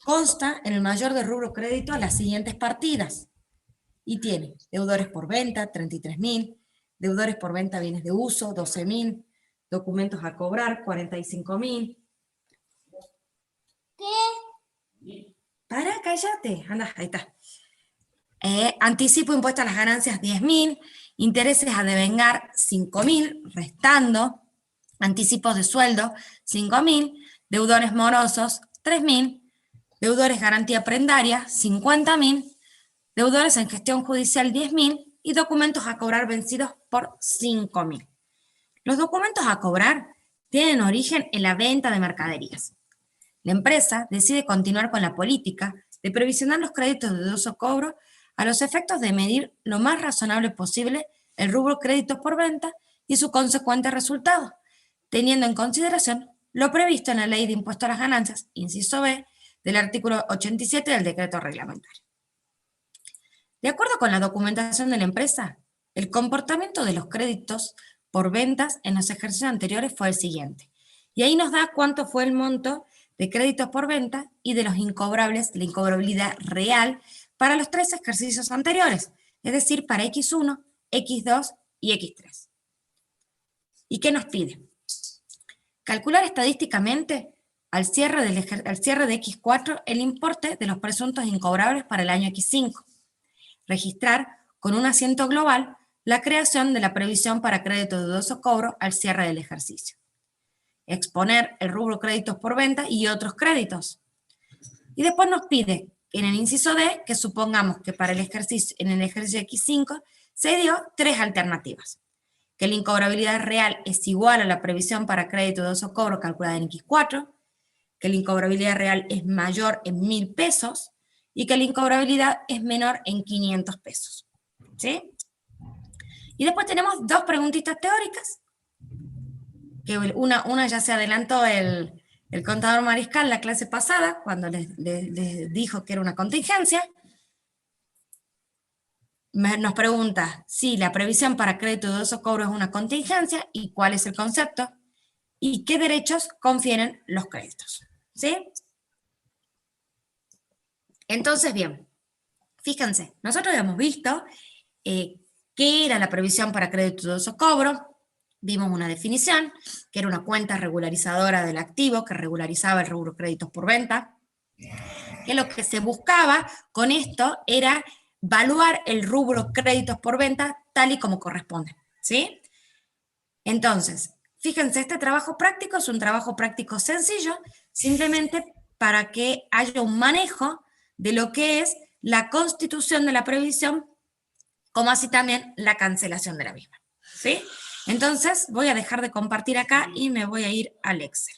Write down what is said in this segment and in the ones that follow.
consta en el mayor de rubro crédito las siguientes partidas. Y tiene deudores por venta, 33.000, deudores por venta bienes de uso, 12.000, documentos a cobrar, 45.000. ¿Qué? Para, cállate. Anda, ahí está. Anticipo impuesto a las ganancias, 10.000, intereses a devengar, 5.000, restando, anticipos de sueldo, 5.000, deudores morosos, 3.000, deudores garantía prendaria, 50.000, deudores en gestión judicial, 10.000, y documentos a cobrar vencidos por 5.000. Los documentos a cobrar tienen origen en la venta de mercaderías. La empresa decide continuar con la política de previsionar los créditos de dudoso cobro a los efectos de medir lo más razonable posible el rubro créditos por venta y su consecuente resultado, teniendo en consideración lo previsto en la Ley de Impuesto a las Ganancias, inciso B, del artículo 87 del decreto reglamentario. De acuerdo con la documentación de la empresa, el comportamiento de los créditos por ventas en los ejercicios anteriores fue el siguiente. Y ahí nos da cuánto fue el monto de créditos por venta y de los incobrables, la incobrabilidad real para los 3 ejercicios anteriores, es decir, para X1, X2 y X3. ¿Y qué nos pide? Calcular estadísticamente al cierre de X4 el importe de los presuntos incobrables para el año X5. Registrar con un asiento global la creación de la previsión para crédito de dudoso cobro al cierre del ejercicio. Exponer el rubro créditos por venta y otros créditos. Y después nos pide, en el inciso D, que supongamos que para el ejercicio, en el ejercicio X5 se dio 3 alternativas. Que la incobrabilidad real es igual a la previsión para crédito de dudoso cobro calculada en X4, que la incobrabilidad real es mayor en 1.000 pesos, y que la incobrabilidad es menor en 500 pesos. ¿Sí? Y después tenemos 2 preguntitas teóricas, que una ya se adelantó el contador Mariscal la clase pasada, cuando les dijo que era una contingencia. Nos pregunta si la previsión para crédito de dudoso cobro es una contingencia y cuál es el concepto, y qué derechos confieren los créditos. ¿Sí? Entonces, bien, fíjense, nosotros habíamos visto qué era la previsión para crédito de dudoso cobro. Vimos una definición, que era una cuenta regularizadora del activo que regularizaba el rubro créditos por venta, que lo que se buscaba con esto era evaluar el rubro créditos por venta tal y como corresponde, ¿sí? Entonces, fíjense, este trabajo práctico es un trabajo práctico sencillo, simplemente para que haya un manejo de lo que es la constitución de la previsión, como así también la cancelación de la misma, ¿sí? Entonces, voy a dejar de compartir acá y me voy a ir al Excel.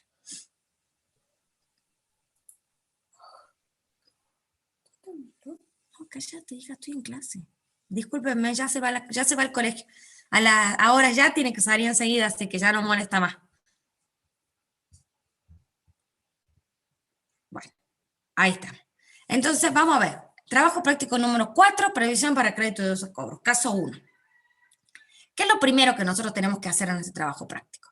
No, cállate, hija, estoy en clase. Discúlpenme, ya se va al colegio. Ahora ya tiene que salir enseguida, así que ya no molesta más. Bueno, ahí está. Entonces, vamos a ver. Trabajo práctico número 4, previsión para crédito de dudoso cobro. Caso 1. ¿Qué es lo primero que nosotros tenemos que hacer en este trabajo práctico?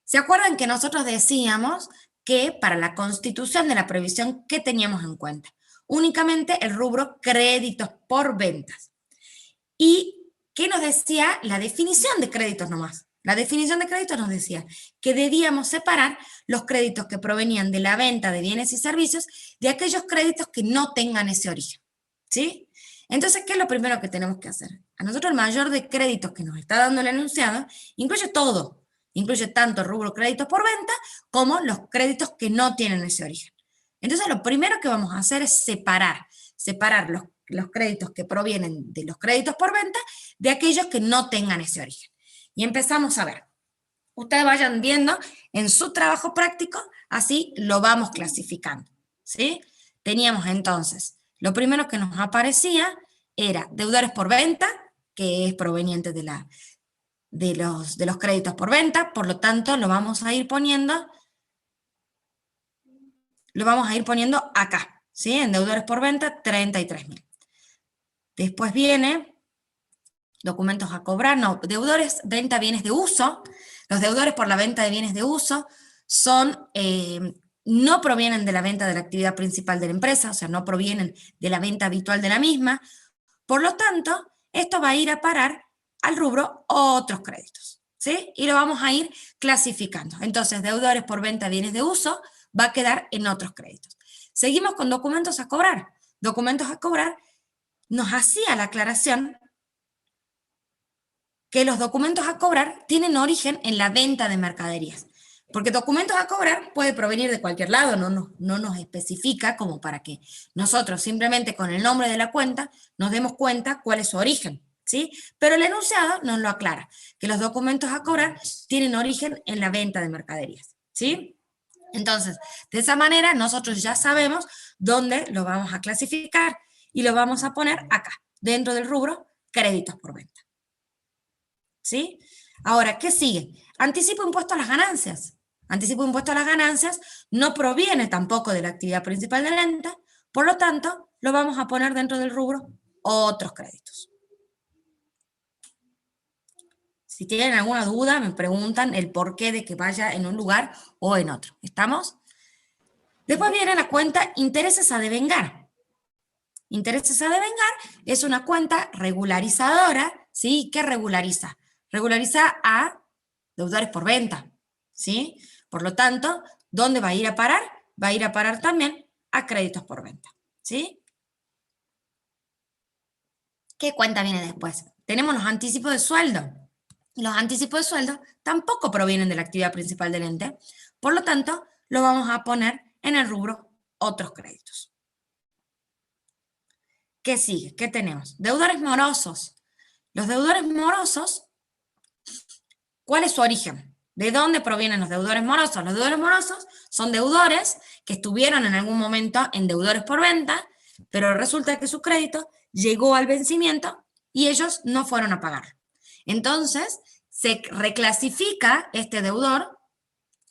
¿Se acuerdan que nosotros decíamos que para la constitución de la previsión, ¿qué teníamos en cuenta? Únicamente el rubro créditos por ventas. ¿Y qué nos decía la definición de créditos nomás? La definición de créditos nos decía que debíamos separar los créditos que provenían de la venta de bienes y servicios de aquellos créditos que no tengan ese origen. ¿Sí? Entonces, ¿qué es lo primero que tenemos que hacer? A nosotros el mayor de créditos que nos está dando el enunciado incluye todo. Incluye tanto el rubro créditos por venta como los créditos que no tienen ese origen. Entonces, lo primero que vamos a hacer es separar los créditos que provienen de los créditos por venta de aquellos que no tengan ese origen. Y empezamos a ver. Ustedes vayan viendo en su trabajo práctico, así lo vamos clasificando, ¿sí? Teníamos entonces, lo primero que nos aparecía era deudores por venta, que es proveniente de los créditos por venta, por lo tanto lo vamos a ir poniendo acá, ¿sí? En deudores por venta, 33.000. Después viene documentos a cobrar, no, deudores, venta bienes de uso. Los deudores por la venta de bienes de uso son no provienen de la venta de la actividad principal de la empresa, o sea, no provienen de la venta habitual de la misma. Por lo tanto, esto va a ir a parar al rubro otros créditos, ¿sí? Y lo vamos a ir clasificando. Entonces, deudores por venta de bienes de uso va a quedar en otros créditos. Seguimos con documentos a cobrar. Documentos a cobrar nos hacía la aclaración que los documentos a cobrar tienen origen en la venta de mercaderías. Porque documentos a cobrar puede provenir de cualquier lado, no nos especifica como para que nosotros simplemente con el nombre de la cuenta nos demos cuenta cuál es su origen, ¿sí? Pero el enunciado nos lo aclara, que los documentos a cobrar tienen origen en la venta de mercaderías, ¿sí? Entonces, de esa manera nosotros ya sabemos dónde lo vamos a clasificar y lo vamos a poner acá, dentro del rubro créditos por venta. ¿Sí? Ahora, ¿qué sigue? Anticipo impuesto a las ganancias. Anticipo impuesto a las ganancias no proviene tampoco de la actividad principal de la venta, por lo tanto, lo vamos a poner dentro del rubro otros créditos. Si tienen alguna duda, me preguntan el porqué de que vaya en un lugar o en otro. ¿Estamos? Después viene la cuenta intereses a devengar. Intereses a devengar es una cuenta regularizadora, ¿sí? ¿Qué regulariza? Regulariza a deudores por venta, ¿sí? Por lo tanto, ¿dónde va a ir a parar? Va a ir a parar también a créditos por venta, ¿sí? ¿Qué cuenta viene después? Tenemos los anticipos de sueldo. Los anticipos de sueldo tampoco provienen de la actividad principal del ente, por lo tanto, lo vamos a poner en el rubro otros créditos. ¿Qué sigue? ¿Qué tenemos? Deudores morosos. Los deudores morosos, ¿cuál es su origen? ¿De dónde provienen los deudores morosos? Los deudores morosos son deudores que estuvieron en algún momento en deudores por venta, pero resulta que su crédito llegó al vencimiento y ellos no fueron a pagar. Entonces, se reclasifica este deudor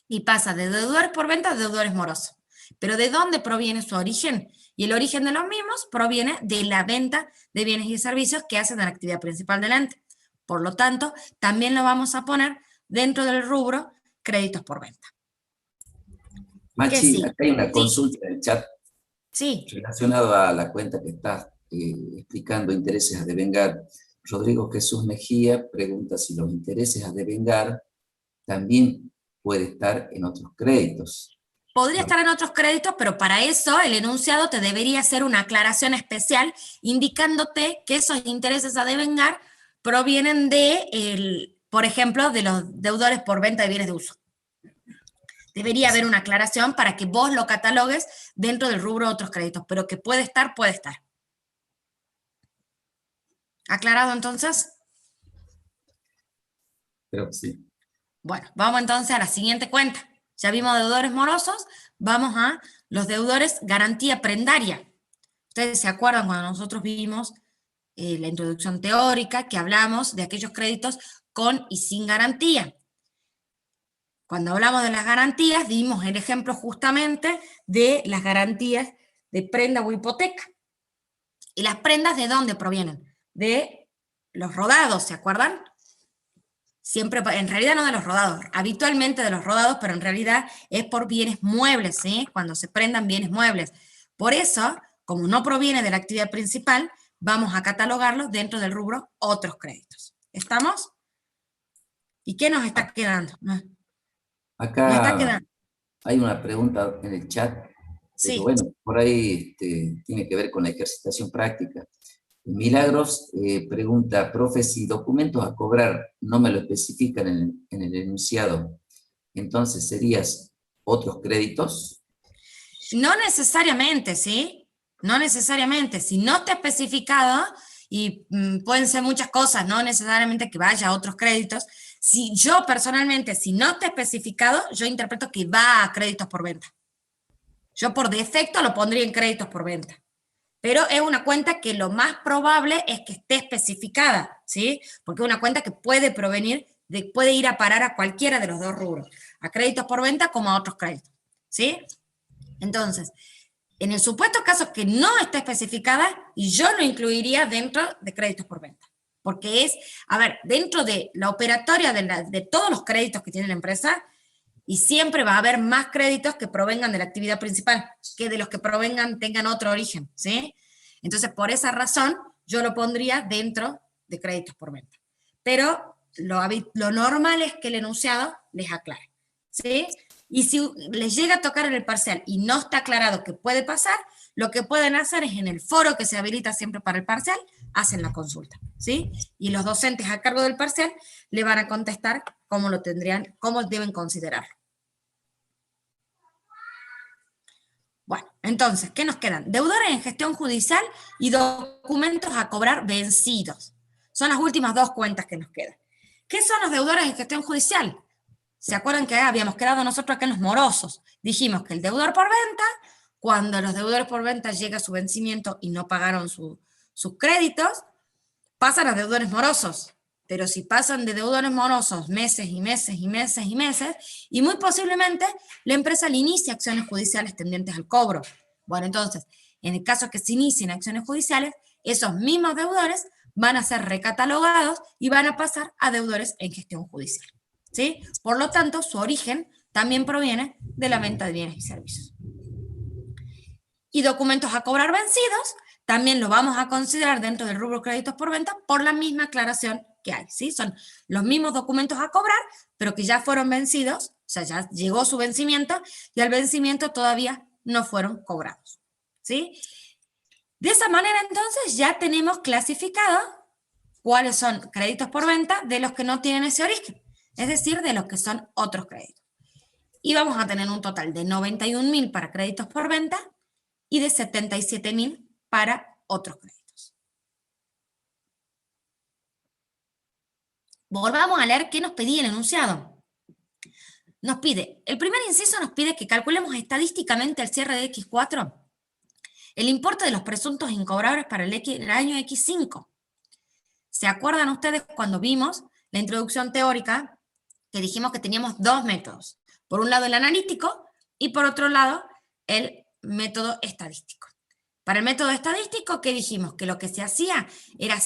y pasa de deudores por venta a deudores morosos. Pero ¿de dónde proviene su origen? Y el origen de los mismos proviene de la venta de bienes y servicios que hacen de la actividad principal del ente. Por lo tanto, también lo vamos a poner dentro del rubro créditos por venta. Machi, acá hay una consulta en el chat relacionado a la cuenta que estás explicando, intereses a devengar. Rodrigo Jesús Mejía pregunta si los intereses a devengar también puede estar en otros créditos. Podría estar en otros créditos, pero para eso el enunciado te debería hacer una aclaración especial indicándote que esos intereses a devengar provienen de, por ejemplo, de los deudores por venta de bienes de uso. Debería haber una aclaración para que vos lo catalogues dentro del rubro de otros créditos, pero que puede estar, puede estar. ¿Aclarado entonces? Creo que sí. Bueno, vamos entonces a la siguiente cuenta. Ya vimos deudores morosos, vamos a los deudores garantía prendaria. Ustedes se acuerdan cuando nosotros vimos la introducción teórica que hablamos de aquellos créditos con y sin garantía. Cuando hablamos de las garantías, dimos el ejemplo justamente de las garantías de prenda o hipoteca. ¿Y las prendas de dónde provienen? De los rodados, ¿se acuerdan? Siempre, en realidad no de los rodados, habitualmente de los rodados, pero en realidad es por bienes muebles, ¿sí? Cuando se prendan bienes muebles. Por eso, como no proviene de la actividad principal, vamos a catalogarlos dentro del rubro otros créditos. ¿Estamos? ¿Y qué nos está quedando? Acá hay una pregunta en el chat, pero bueno, por ahí tiene que ver con la ejercitación práctica. Milagros pregunta, profe, si documentos a cobrar no me lo especifican en el enunciado, entonces ¿serías otros créditos? No necesariamente, ¿sí? No necesariamente. Si no está especificado, y pueden ser muchas cosas, no necesariamente que vaya a otros créditos. Si yo personalmente, si no está especificado, yo interpreto que va a créditos por venta. Yo por defecto lo pondría en créditos por venta. Pero es una cuenta que lo más probable es que esté especificada, ¿sí? Porque es una cuenta que puede provenir, puede ir a parar a cualquiera de los dos rubros, a créditos por venta como a otros créditos, ¿sí? Entonces, en el supuesto caso que no esté especificada, y yo lo incluiría dentro de créditos por venta. Porque es, a ver, dentro de la operatoria de todos los créditos que tiene la empresa, Y siempre va a haber más créditos que provengan de la actividad principal, que de los que tengan otro origen, ¿sí? Entonces, por esa razón, yo lo pondría dentro de créditos por venta. Pero lo normal es que el enunciado les aclare, ¿sí? Y si les llega a tocar en el parcial y no está aclarado qué puede pasar, lo que pueden hacer es en el foro que se habilita siempre para el parcial, hacen la consulta, ¿sí? Y los docentes a cargo del parcial le van a contestar cómo deben considerarlo. Bueno, entonces, ¿qué nos quedan? Deudores en gestión judicial y documentos a cobrar vencidos. Son las últimas dos cuentas que nos quedan. ¿Qué son los deudores en gestión judicial? ¿Se acuerdan que habíamos quedado nosotros acá en los morosos? Dijimos que el deudor por venta, cuando los deudores por venta llega a su vencimiento y no pagaron sus créditos, pasan a deudores morosos. Pero si pasan de deudores morosos meses y meses y meses y meses, y muy posiblemente la empresa le inicia acciones judiciales tendientes al cobro. Bueno, entonces, en el caso que se inicien acciones judiciales, esos mismos deudores van a ser recatalogados y van a pasar a deudores en gestión judicial, ¿sí? Por lo tanto, su origen también proviene de la venta de bienes y servicios. Y documentos a cobrar vencidos, también lo vamos a considerar dentro del rubro créditos por venta por la misma aclaración que hay, ¿sí? Son los mismos documentos a cobrar, pero que ya fueron vencidos, o sea, ya llegó su vencimiento, y al vencimiento todavía no fueron cobrados, ¿sí? De esa manera, entonces, ya tenemos clasificado cuáles son créditos por venta de los que no tienen ese origen, es decir, de los que son otros créditos. Y vamos a tener un total de 91.000 para créditos por venta y de 77.000 para otros créditos. Volvamos a leer qué nos pedía el enunciado. Nos pide, el primer inciso nos pide que calculemos estadísticamente al cierre de X4 el importe de los presuntos incobrables para el año X5. ¿Se acuerdan ustedes cuando vimos la introducción teórica que dijimos que teníamos dos métodos? Por un lado el analítico y por otro lado el método estadístico. Para el método estadístico, ¿qué dijimos? Que lo que se hacía era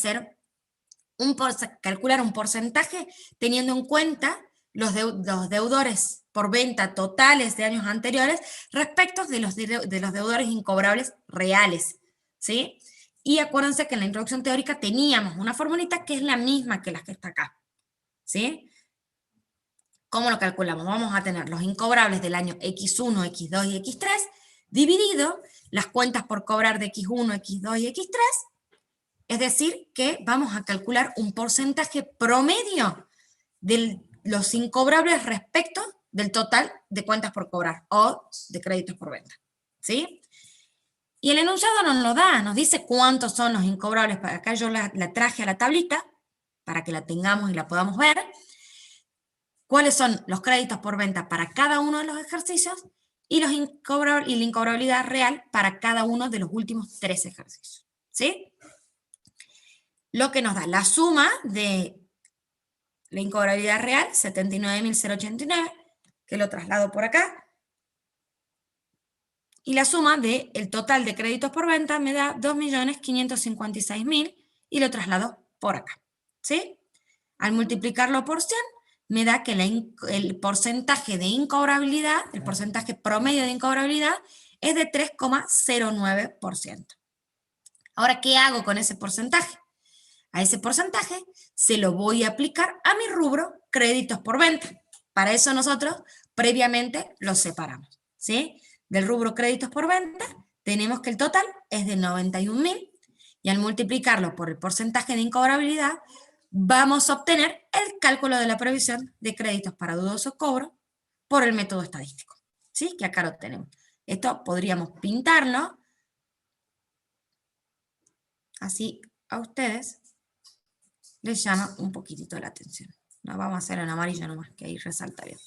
calcular un porcentaje teniendo en cuenta los deudores por venta totales de años anteriores respecto de los deudores incobrables reales, ¿sí? Y acuérdense que en la introducción teórica teníamos una formulita que es la misma que la que está acá, ¿sí? ¿Cómo lo calculamos? Vamos a tener los incobrables del año X1, X2 y X3, dividido las cuentas por cobrar de X1, X2 y X3, es decir, que vamos a calcular un porcentaje promedio de los incobrables respecto del total de cuentas por cobrar o de créditos por venta, ¿sí? Y el enunciado nos lo da, nos dice cuántos son los incobrables. Para acá yo la traje a la tablita para que la tengamos y la podamos ver. Cuáles son los créditos por venta para cada uno de los ejercicios y la incobrabilidad real para cada uno de los últimos 3 ejercicios, ¿sí? Lo que nos da la suma de la incobrabilidad real, 79.089, que lo traslado por acá, y la suma del total de créditos por venta me da 2.556.000 y lo traslado por acá, ¿sí? Al multiplicarlo por 100, me da que el porcentaje de incobrabilidad, el porcentaje promedio de incobrabilidad, es de 3,09%. Ahora, ¿qué hago con ese porcentaje? A ese porcentaje se lo voy a aplicar a mi rubro créditos por venta. Para eso nosotros previamente los separamos, ¿sí? Del rubro créditos por venta tenemos que el total es de 91.000 y al multiplicarlo por el porcentaje de incobrabilidad vamos a obtener el cálculo de la previsión de créditos para dudoso cobro por el método estadístico, ¿sí? Que acá lo tenemos. Esto podríamos pintarlo así a ustedes les llama un poquitito la atención. Lo vamos a hacer en amarillo nomás, que ahí resalta bien.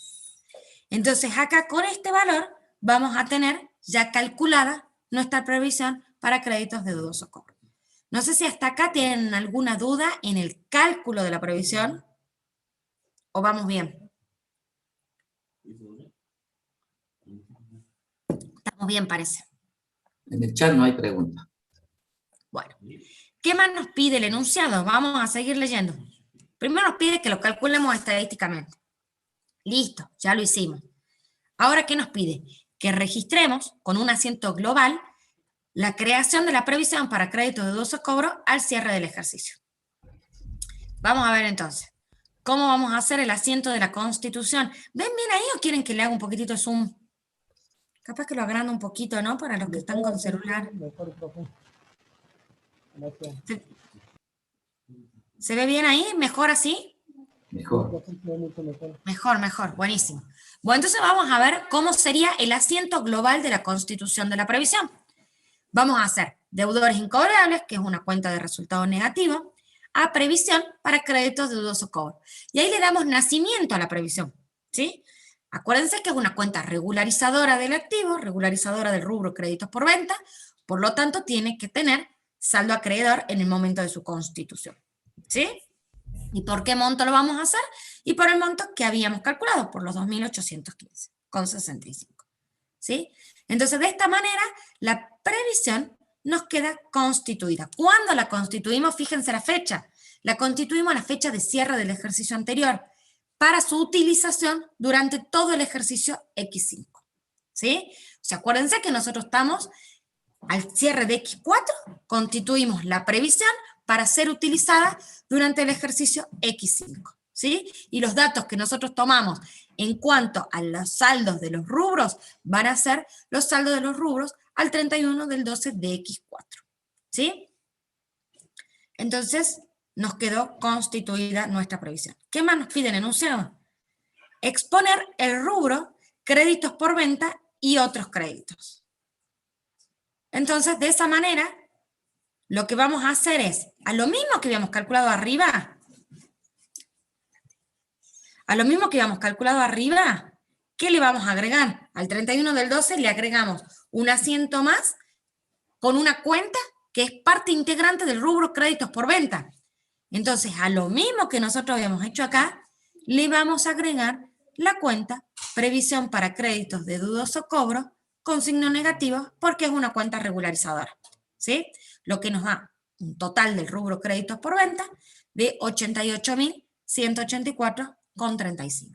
Entonces acá con este valor vamos a tener ya calculada nuestra previsión para créditos de dudoso cobro. No sé si hasta acá tienen alguna duda en el cálculo de la previsión o vamos bien. Estamos bien, parece. En el chat no hay pregunta. Bueno, ¿qué más nos pide el enunciado? Vamos a seguir leyendo. Primero nos pide que lo calculemos estadísticamente. Listo, ya lo hicimos. Ahora, ¿qué nos pide? Que registremos con un asiento global la creación de la previsión para crédito de dudoso cobro al cierre del ejercicio. Vamos a ver entonces, ¿cómo vamos a hacer el asiento de la Constitución? ¿Ven bien ahí o quieren que le haga un poquitito de zoom? Capaz que lo agrando un poquito, ¿no? Para los que están con celular. ¿Se ve bien ahí? ¿Mejor así? Mejor. Mejor, buenísimo. Bueno, entonces vamos a ver cómo sería el asiento global de la Constitución de la Previsión. Vamos a hacer deudores incobrables, que es una cuenta de resultado negativo, a previsión para créditos de dudoso cobro. Y ahí le damos nacimiento a la previsión, ¿sí? Acuérdense que es una cuenta regularizadora del activo, regularizadora del rubro créditos por venta, por lo tanto tiene que tener saldo acreedor en el momento de su constitución, ¿sí? ¿Y por qué monto lo vamos a hacer? Y por el monto que habíamos calculado, por los 2.815,65, ¿sí? Entonces, de esta manera, la previsión nos queda constituida. ¿Cuándo la constituimos? Fíjense la fecha. La constituimos a la fecha de cierre del ejercicio anterior para su utilización durante todo el ejercicio X5, ¿sí? O sea, acuérdense que nosotros estamos al cierre de X4, constituimos la previsión para ser utilizada durante el ejercicio X5, ¿sí? Y los datos que nosotros tomamos en cuanto a los saldos de los rubros van a ser los saldos de los rubros al 31 del 12 de X4, ¿sí? Entonces, nos quedó constituida nuestra previsión. ¿Qué más nos piden en enunciado? Exponer el rubro, créditos por venta y otros créditos. Entonces, de esa manera, lo que vamos a hacer es, a lo mismo que habíamos calculado arriba, ¿qué le vamos a agregar? Al 31 del 12 le agregamos un asiento más con una cuenta que es parte integrante del rubro créditos por venta. Entonces, a lo mismo que nosotros habíamos hecho acá, le vamos a agregar la cuenta previsión para créditos de dudoso cobro con signo negativo porque es una cuenta regularizadora, ¿sí? Lo que nos da un total del rubro créditos por venta de 88.184,35.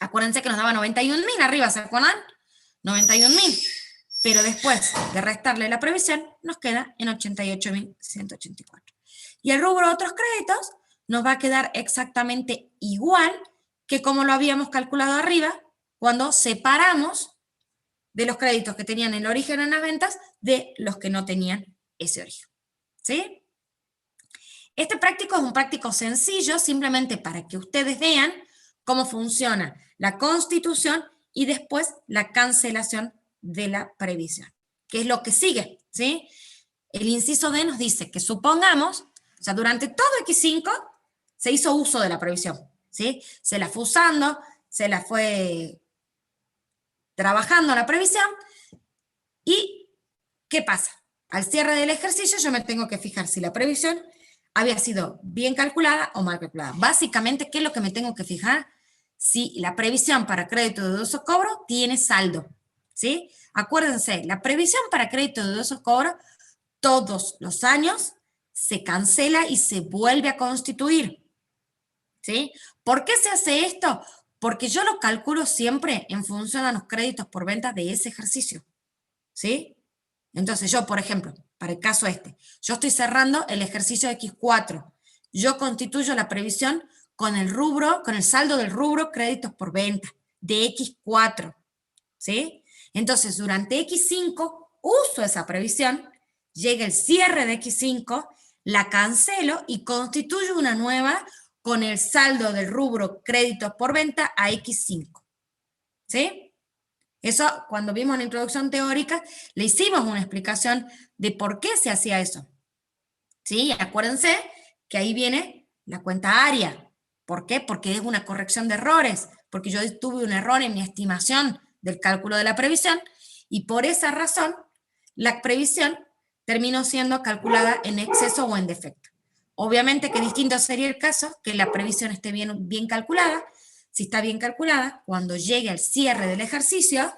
Acuérdense que nos daba 91.000 arriba, ¿se acuerdan? 91.000. Pero después de restarle la previsión, nos queda en 88.184. Y el rubro otros créditos nos va a quedar exactamente igual que como lo habíamos calculado arriba, cuando separamos de los créditos que tenían el origen en las ventas de los que no tenían ese origen, ¿sí? Este práctico es un práctico sencillo, simplemente para que ustedes vean cómo funciona la constitución y después la cancelación de la previsión, que es lo que sigue, ¿sí? El inciso D nos dice que supongamos, o sea, durante todo X5 se hizo uso de la previsión, ¿sí? Se la fue usando, se la fue trabajando la previsión, y ¿qué pasa? Al cierre del ejercicio yo me tengo que fijar si la previsión había sido bien calculada o mal calculada. Básicamente, ¿qué es lo que me tengo que fijar? Si la previsión para crédito de dudoso cobro tiene saldo, ¿sí? Acuérdense, la previsión para crédito de dudoso cobro todos los años se cancela y se vuelve a constituir, ¿sí? ¿Por qué se hace esto? Porque yo lo calculo siempre en función a los créditos por venta de ese ejercicio, ¿sí? Entonces yo, por ejemplo, para el caso este, yo estoy cerrando el ejercicio X4, yo constituyo la previsión con el rubro, con el saldo del rubro créditos por venta de X4, ¿sí? Entonces, durante X5 uso esa previsión, llega el cierre de X5, la cancelo y constituyo una nueva con el saldo del rubro créditos por venta a X5, ¿sí? Eso, cuando vimos la introducción teórica, le hicimos una explicación de por qué se hacía eso, ¿sí? Acuérdense que ahí viene la cuenta área. ¿Por qué? Porque es una corrección de errores, porque yo tuve un error en mi estimación del cálculo de la previsión, y por esa razón la previsión terminó siendo calculada en exceso o en defecto. Obviamente que distinto sería el caso que la previsión esté bien calculada. Si está bien calculada, cuando llegue al cierre del ejercicio,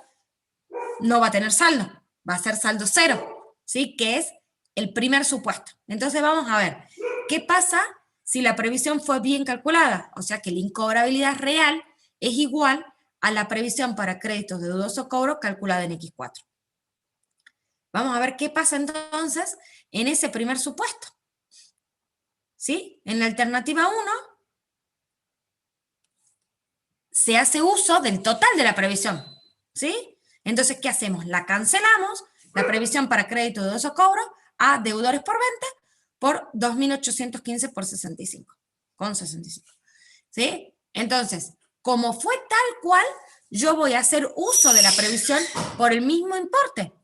no va a tener saldo, va a ser saldo cero, ¿sí? Que es el primer supuesto. Entonces vamos a ver, ¿qué pasa si la previsión fue bien calculada? O sea que la incobrabilidad real es igual a la previsión para créditos de dudoso cobro calculada en X4. Vamos a ver qué pasa entonces en ese primer supuesto. ¿Sí? En la alternativa 1 se hace uso del total de la previsión. ¿Sí? Entonces, ¿qué hacemos? La cancelamos, la previsión para crédito de dudoso cobro, a deudores por venta, por 2.815 por 65, con 65. ¿Sí? Entonces, como fue tal cual, yo voy a hacer uso de la previsión por el mismo importe.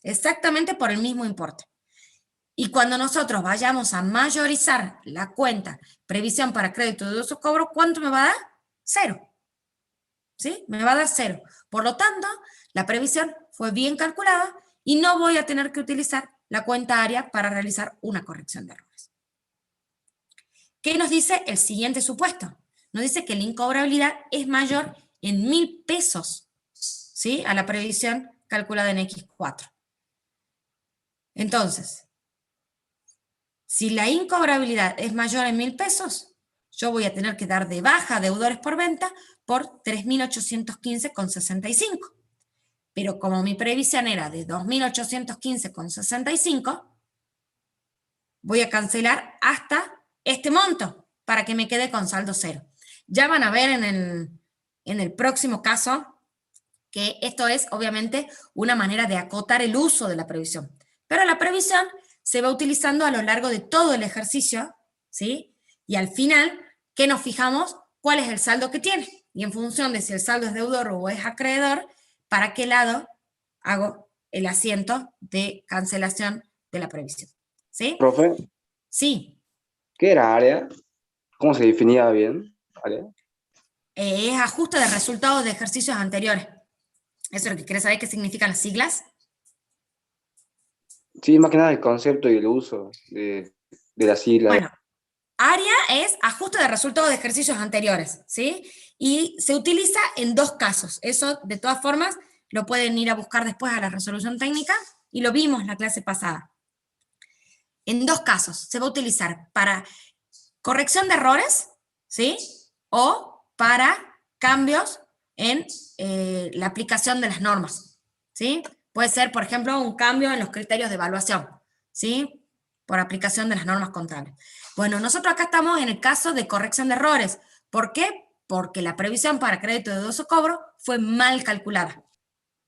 Exactamente por el mismo importe. Y cuando nosotros vayamos a mayorizar la cuenta previsión para crédito de dudoso cobro, ¿cuánto me va a dar? 0. ¿Sí? Me va a dar 0. Por lo tanto, la previsión fue bien calculada y no voy a tener que utilizar la cuenta área para realizar una corrección de errores. ¿Qué nos dice el siguiente supuesto? Nos dice que la incobrabilidad es mayor en 1.000 pesos, ¿sí? A la previsión calculada en X4. Entonces, si la incobrabilidad es mayor en 1.000 pesos, yo voy a tener que dar de baja a deudores por venta por 3.815,65. Pero como mi previsión era de 2.815,65, voy a cancelar hasta este monto para que me quede con saldo 0. Ya van a ver en el próximo caso que esto es obviamente una manera de acotar el uso de la previsión. Pero la previsión se va utilizando a lo largo de todo el ejercicio, ¿sí? Y al final, ¿qué nos fijamos? ¿Cuál es el saldo que tiene? Y en función de si el saldo es deudor o es acreedor, ¿para qué lado hago el asiento de cancelación de la previsión? ¿Sí? Profe, Sí. ¿qué era área? ¿Cómo se definía bien área? Es ajuste de resultados de ejercicios anteriores. ¿Eso es lo que querés saber qué significan las siglas? Sí, más que nada el concepto y el uso de la sigla. Bueno, área es ajuste de resultados de ejercicios anteriores, ¿sí? Y se utiliza en 2 casos. Eso, de todas formas, lo pueden ir a buscar después a la resolución técnica y lo vimos en la clase pasada. En 2 casos. Se va a utilizar para corrección de errores, ¿sí? O para cambios en la aplicación de las normas, ¿sí? Puede ser, por ejemplo, un cambio en los criterios de evaluación, ¿sí? Por aplicación de las normas contables. Bueno, nosotros acá estamos en el caso de corrección de errores. ¿Por qué? Porque la previsión para crédito de dudoso cobro fue mal calculada,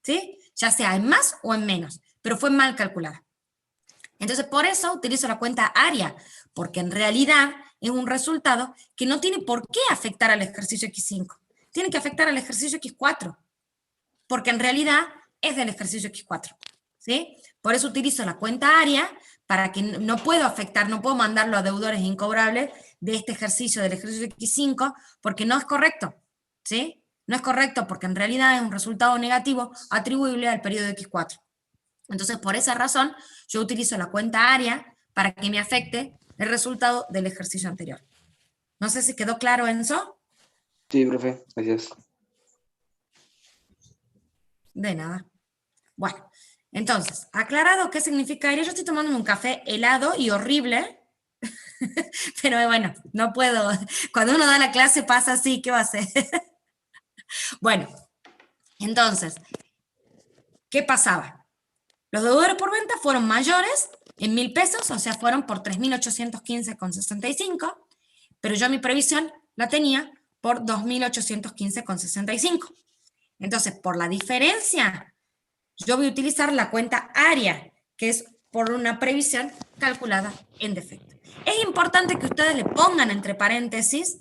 ¿sí? Ya sea en más o en menos, pero fue mal calculada. Entonces, por eso utilizo la cuenta área, porque en realidad es un resultado que no tiene por qué afectar al ejercicio X5. Tiene que afectar al ejercicio X4, porque en realidad es del ejercicio X4, ¿sí? Por eso utilizo la cuenta área, para que no puedo afectar, no puedo mandarlo a deudores incobrables de este ejercicio, del ejercicio X5, porque no es correcto, ¿sí? No es correcto porque en realidad es un resultado negativo atribuible al periodo X4. Entonces, por esa razón, yo utilizo la cuenta área para que me afecte el resultado del ejercicio anterior. No sé si quedó claro, Enzo. Sí, profe, gracias. De nada. Bueno, entonces, aclarado qué significa área, yo estoy tomándome un café helado y horrible, pero bueno, no puedo. Cuando uno da la clase pasa así, ¿qué va a hacer? Bueno, entonces, ¿qué pasaba? Los deudores por venta fueron mayores en 1.000 pesos, o sea, fueron por 3.815,65, pero yo mi previsión la tenía por 2.815,65. Entonces, por la diferencia, yo voy a utilizar la cuenta área, que es por una previsión calculada en defecto. Es importante que ustedes le pongan entre paréntesis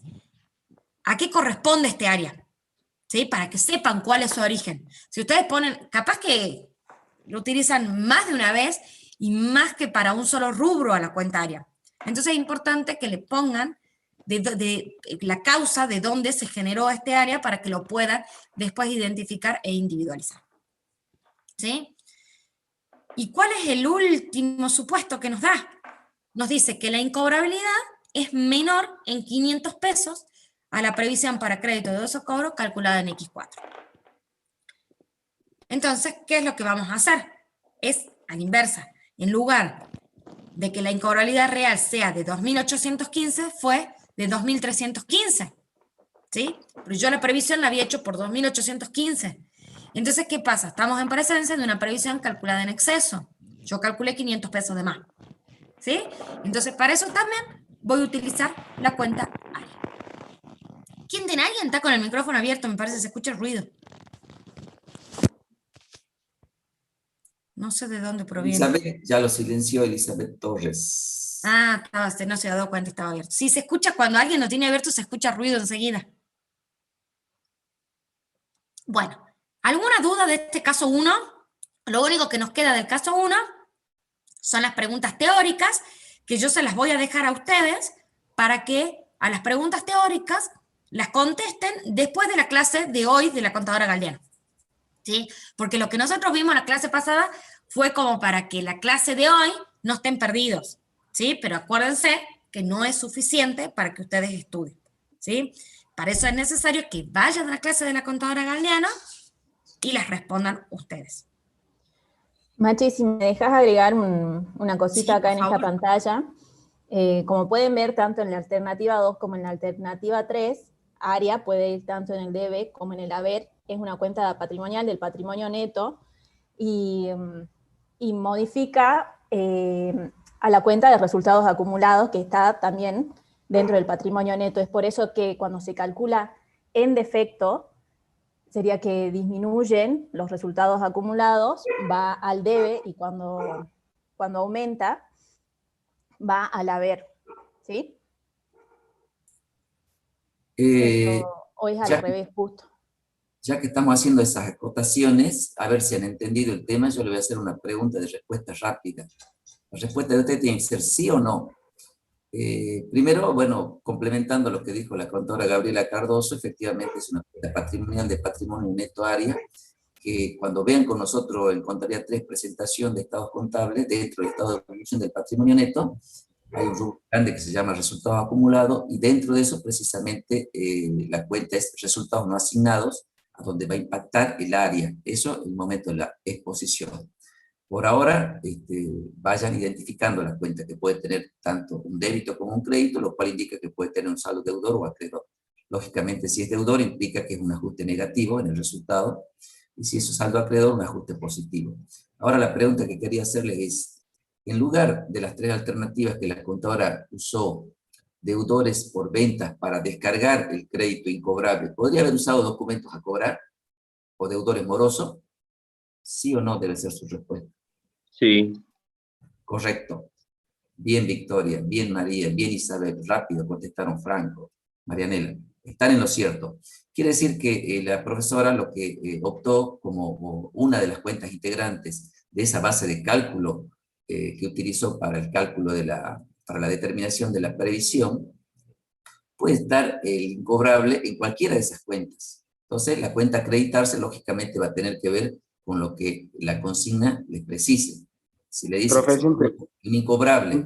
a qué corresponde este área, ¿sí? Para que sepan cuál es su origen. Si ustedes ponen, capaz que lo utilizan más de una vez y más que para un solo rubro a la cuenta área. Entonces es importante que le pongan de la causa de dónde se generó este área para que lo puedan después identificar e individualizar. ¿Sí? ¿Y cuál es el último supuesto que nos da? Nos dice que la incobrabilidad es menor en 500 pesos a la previsión para crédito de dudoso cobro calculada en X4. Entonces, ¿qué es lo que vamos a hacer? Es a la inversa. En lugar de que la incobrabilidad real sea de 2.815, fue de 2.315. ¿sí? Pero yo la previsión la había hecho por 2.815. Entonces, ¿qué pasa? Estamos en presencia de una previsión calculada en exceso. Yo calculé 500 pesos de más, ¿sí? Entonces, para eso también voy a utilizar la cuenta área. ¿Quién tiene? ¿Alguien está con el micrófono abierto? Me parece que se escucha el ruido. No sé de dónde proviene. Elizabeth, ya lo silenció Elizabeth Torres. Ah, no se ha dado cuenta, estaba abierto. Sí, se escucha cuando alguien lo tiene abierto, se escucha ruido enseguida. Bueno, ¿alguna duda de este caso 1? Lo único que nos queda del caso 1 son las preguntas teóricas, que yo se las voy a dejar a ustedes para que a las preguntas teóricas las contesten después de la clase de hoy de la contadora Galdiano. ¿Sí? Porque lo que nosotros vimos en la clase pasada fue como para que la clase de hoy no estén perdidos, ¿sí? Pero acuérdense que no es suficiente para que ustedes estudien, ¿sí? Para eso es necesario que vayan a la clase de la contadora Galdiano y las respondan ustedes. Machi, si me dejas agregar una cosita Sí, acá en por esta favor. pantalla. Como pueden ver, tanto en la alternativa 2 como en la alternativa 3, área puede ir tanto en el debe como en el haber. Es una cuenta patrimonial del patrimonio neto y modifica a la cuenta de resultados acumulados, que está también dentro del patrimonio neto. Es por eso que cuando se calcula en defecto, sería que disminuyen los resultados acumulados, va al debe, y cuando aumenta, va al haber, ¿sí? Eh, Hoy es al ya, revés, justo. ya que estamos haciendo esas acotaciones, a ver si han entendido el tema, yo le voy a hacer una pregunta de respuesta rápida. La respuesta de usted tiene que ser sí o no. Primero, bueno, complementando lo que dijo la contadora Gabriela Cardoso, efectivamente es una cuenta patrimonial de patrimonio neto área, que cuando vean con nosotros en Contabilidad 3 presentación de estados contables, dentro del estado de evolución del patrimonio neto, hay un rubro grande que se llama resultados acumulados, y dentro de eso precisamente la cuenta es resultados no asignados, a donde va a impactar el área. Eso en el momento de la exposición. Por ahora, vayan identificando la cuenta que puede tener tanto un débito como un crédito, lo cual indica que puede tener un saldo deudor o acreedor. Lógicamente, si es deudor, implica que es un ajuste negativo en el resultado, y si es un saldo acreedor, un ajuste positivo. Ahora, la pregunta que quería hacerles es, en lugar de las 3 alternativas que la contadora usó, deudores por ventas para descargar el crédito incobrable, ¿podría haber usado documentos a cobrar o deudores morosos? ¿Sí o no debe ser su respuesta? Sí. Correcto. Bien, Victoria, bien, María, bien, Isabel, rápido contestaron Franco, Marianela. Están en lo cierto. Quiere decir que la profesora lo que optó como una de las cuentas integrantes de esa base de cálculo que utilizó para el cálculo para la determinación de la previsión, puede estar el incobrable en cualquiera de esas cuentas. Entonces, la cuenta a acreditarse, lógicamente, va a tener que ver con lo que la consigna les precise. Si le dicen que Profe, se siempre. produjo un incobrable,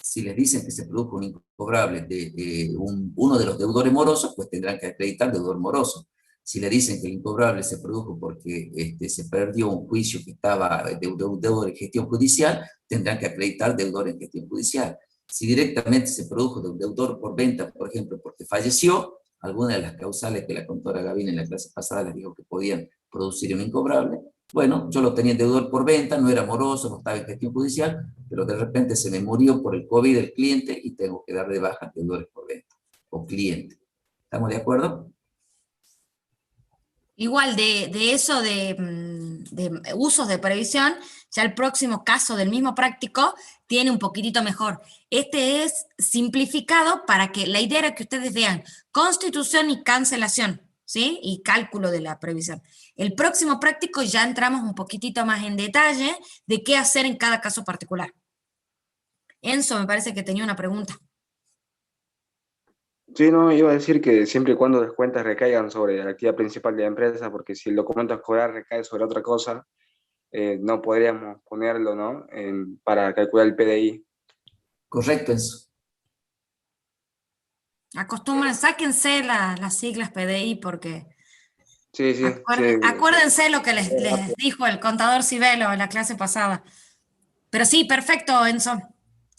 si les dicen que se produjo un incobrable de uno de los deudores morosos, pues tendrán que acreditar deudor moroso. Si le dicen que el incobrable se produjo porque se perdió un juicio que estaba de deudor en gestión judicial, tendrán que acreditar deudor en gestión judicial. Si directamente se produjo de un deudor por venta, por ejemplo, porque falleció, alguna de las causales que la contadora Gavina en la clase pasada les dijo que podían producir un incobrable, bueno, yo lo tenía en deudor por venta, no era moroso, no estaba en gestión judicial, pero de repente se me murió por el COVID el cliente y tengo que dar de baja deudores por venta, o cliente. ¿Estamos de acuerdo? Igual de eso de usos de previsión, ya el próximo caso del mismo práctico tiene un poquitito mejor. Este es simplificado para que la idea era que ustedes vean constitución y cancelación, ¿sí? Y cálculo de la previsión. El próximo práctico ya entramos un poquitito más en detalle de qué hacer en cada caso particular. Enzo me parece que tenía una pregunta. Sí, no, iba a decir que siempre y cuando las cuentas recaigan sobre la actividad principal de la empresa, porque si el documento a cobrar recae sobre otra cosa, no podríamos ponerlo, ¿no? Para calcular el PDI. Correcto, Enzo. Acostumbren, sáquense las siglas PDI porque Sí, sí, sí. acuérdense lo que les dijo el contador Cibelo en la clase pasada. Pero sí, perfecto, Enzo.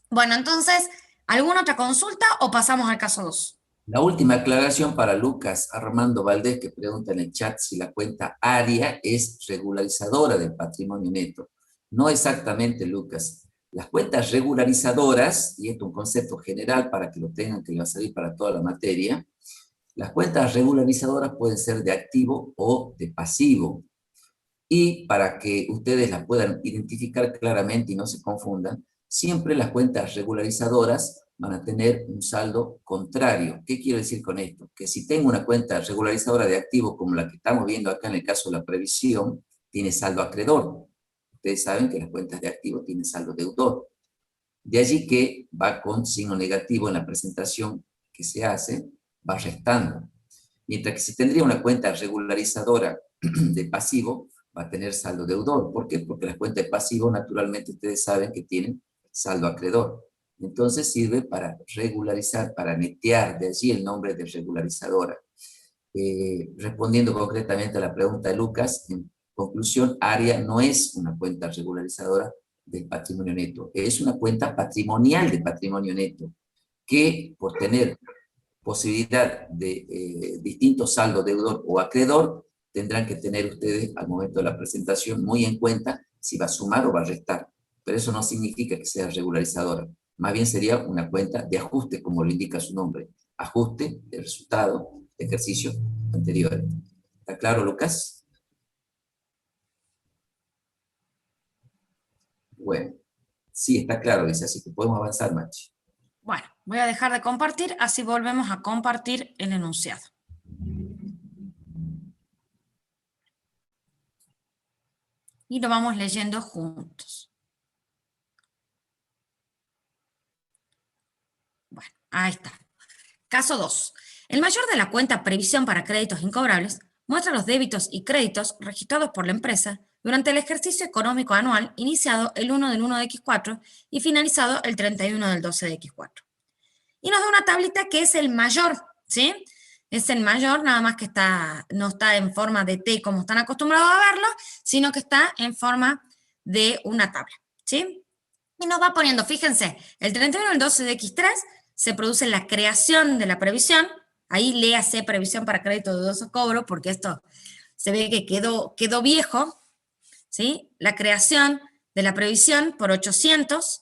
Bueno, entonces, ¿alguna otra consulta o pasamos al caso 2? La última aclaración para Lucas Armando Valdés, que pregunta en el chat si la cuenta ARIA es regularizadora del patrimonio neto. No exactamente, Lucas. Las cuentas regularizadoras, y esto es un concepto general para que lo tengan, que le va a servir para toda la materia, las cuentas regularizadoras pueden ser de activo o de pasivo. Y para que ustedes las puedan identificar claramente y no se confundan, siempre las cuentas regularizadoras van a tener un saldo contrario. ¿Qué quiero decir con esto? Que si tengo una cuenta regularizadora de activos como la que estamos viendo acá en el caso de la previsión, tiene saldo acreedor. Ustedes saben que las cuentas de activos tienen saldo deudor. De allí que va con signo negativo en la presentación que se hace, va restando. Mientras que si tendría una cuenta regularizadora de pasivo, va a tener saldo deudor. ¿Por qué? Porque las cuentas de pasivo naturalmente ustedes saben que tienen saldo acreedor. Entonces sirve para regularizar, para netear, de allí el nombre de regularizadora. Respondiendo concretamente a la pregunta de Lucas, en conclusión, ARIA no es una cuenta regularizadora del patrimonio neto, es una cuenta patrimonial de patrimonio neto, que por tener posibilidad de distintos saldos deudor o acreedor, tendrán que tener ustedes al momento de la presentación muy en cuenta si va a sumar o va a restar. Pero eso no significa que sea regularizadora. Más bien sería una cuenta de ajuste, como lo indica su nombre. Ajuste del resultado de ejercicio anterior. ¿Está claro, Lucas? Bueno, sí, está claro, dice, así que podemos avanzar, Machi. Bueno, voy a dejar de compartir, así volvemos a compartir el enunciado. Y lo vamos leyendo juntos. Bueno, ahí está. Caso 2. El mayor de la cuenta previsión para créditos incobrables muestra los débitos y créditos registrados por la empresa durante el ejercicio económico anual iniciado el 1 del 1 de X4 y finalizado el 31 del 12 de X4. Y nos da una tablita que es el mayor, ¿sí? Es el mayor, nada más que no está en forma de T como están acostumbrados a verlo, sino que está en forma de una tabla, ¿sí? Y nos va poniendo, fíjense, el 31 del 12 de X3 se produce la creación de la previsión, ahí léase previsión para crédito de dudoso cobro, porque esto se ve que quedó viejo, ¿sí? La creación de la previsión por 800,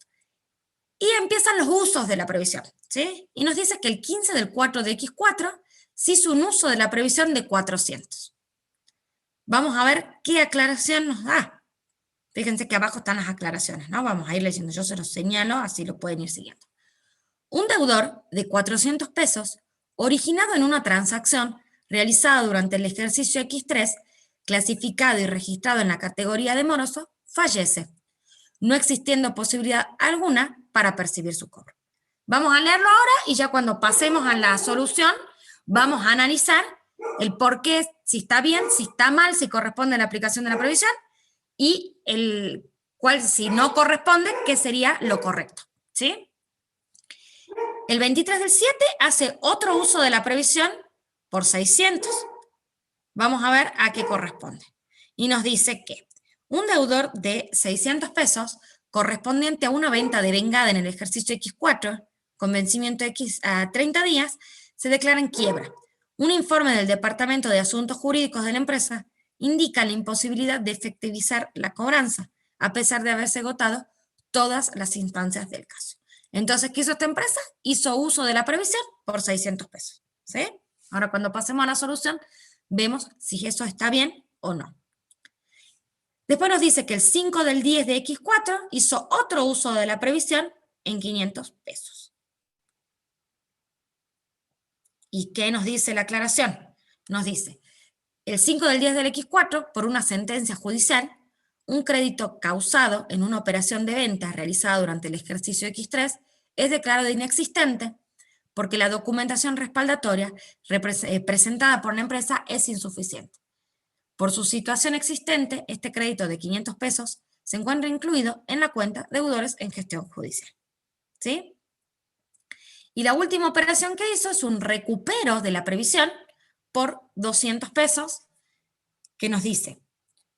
y empiezan los usos de la previsión, ¿sí? Y nos dice que el 15 del 4 de X4 se hizo un uso de la previsión de 400. Vamos a ver qué aclaración nos da. Fíjense que abajo están las aclaraciones, ¿no? Vamos a ir leyendo, yo se los señalo, así lo pueden ir siguiendo. Un deudor de 400 pesos, originado en una transacción realizada durante el ejercicio X3, clasificado y registrado en la categoría de moroso, fallece, no existiendo posibilidad alguna para percibir su cobro. Vamos a leerlo ahora y ya cuando pasemos a la solución, vamos a analizar el por qué, si está bien, si está mal, si corresponde a la aplicación de la previsión, y el cual, si no corresponde, qué sería lo correcto, ¿sí? El 23 del 7 hace otro uso de la previsión por 600. Vamos a ver a qué corresponde. Y nos dice que un deudor de 600 pesos correspondiente a una venta devengada en el ejercicio X4, con vencimiento X a 30 días, se declara en quiebra. Un informe del Departamento de Asuntos Jurídicos de la empresa indica la imposibilidad de efectivizar la cobranza, a pesar de haberse agotado todas las instancias del caso. Entonces, ¿qué hizo esta empresa? Hizo uso de la previsión por 600 pesos. ¿Sí? Ahora, cuando pasemos a la solución, vemos si eso está bien o no. Después nos dice que el 5 del 10 de X4 hizo otro uso de la previsión en 500 pesos. ¿Y qué nos dice la aclaración? Nos dice, el 5 del 10 del X4, por una sentencia judicial, un crédito causado en una operación de venta realizada durante el ejercicio X3 es declarado inexistente porque la documentación respaldatoria presentada por la empresa es insuficiente. Por su situación existente, este crédito de 500 pesos se encuentra incluido en la cuenta deudores en gestión judicial. ¿Sí? Y la última operación que hizo es un recupero de la previsión por 200 pesos, que nos dice,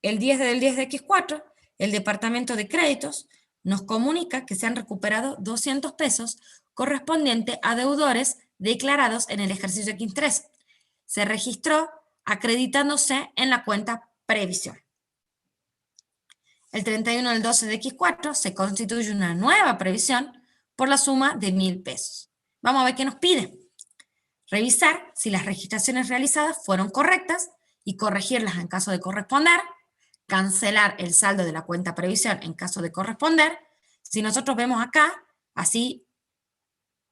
el 10 del 10 de X4, el Departamento de Créditos nos comunica que se han recuperado 200 pesos correspondiente a deudores declarados en el ejercicio X3. Se registró acreditándose en la cuenta previsión. El 31 del 12 de X4 se constituye una nueva previsión por la suma de 1.000 pesos. Vamos a ver qué nos pide. Revisar si las registraciones realizadas fueron correctas y corregirlas en caso de corresponder, cancelar el saldo de la cuenta previsión en caso de corresponder. Si nosotros vemos acá, así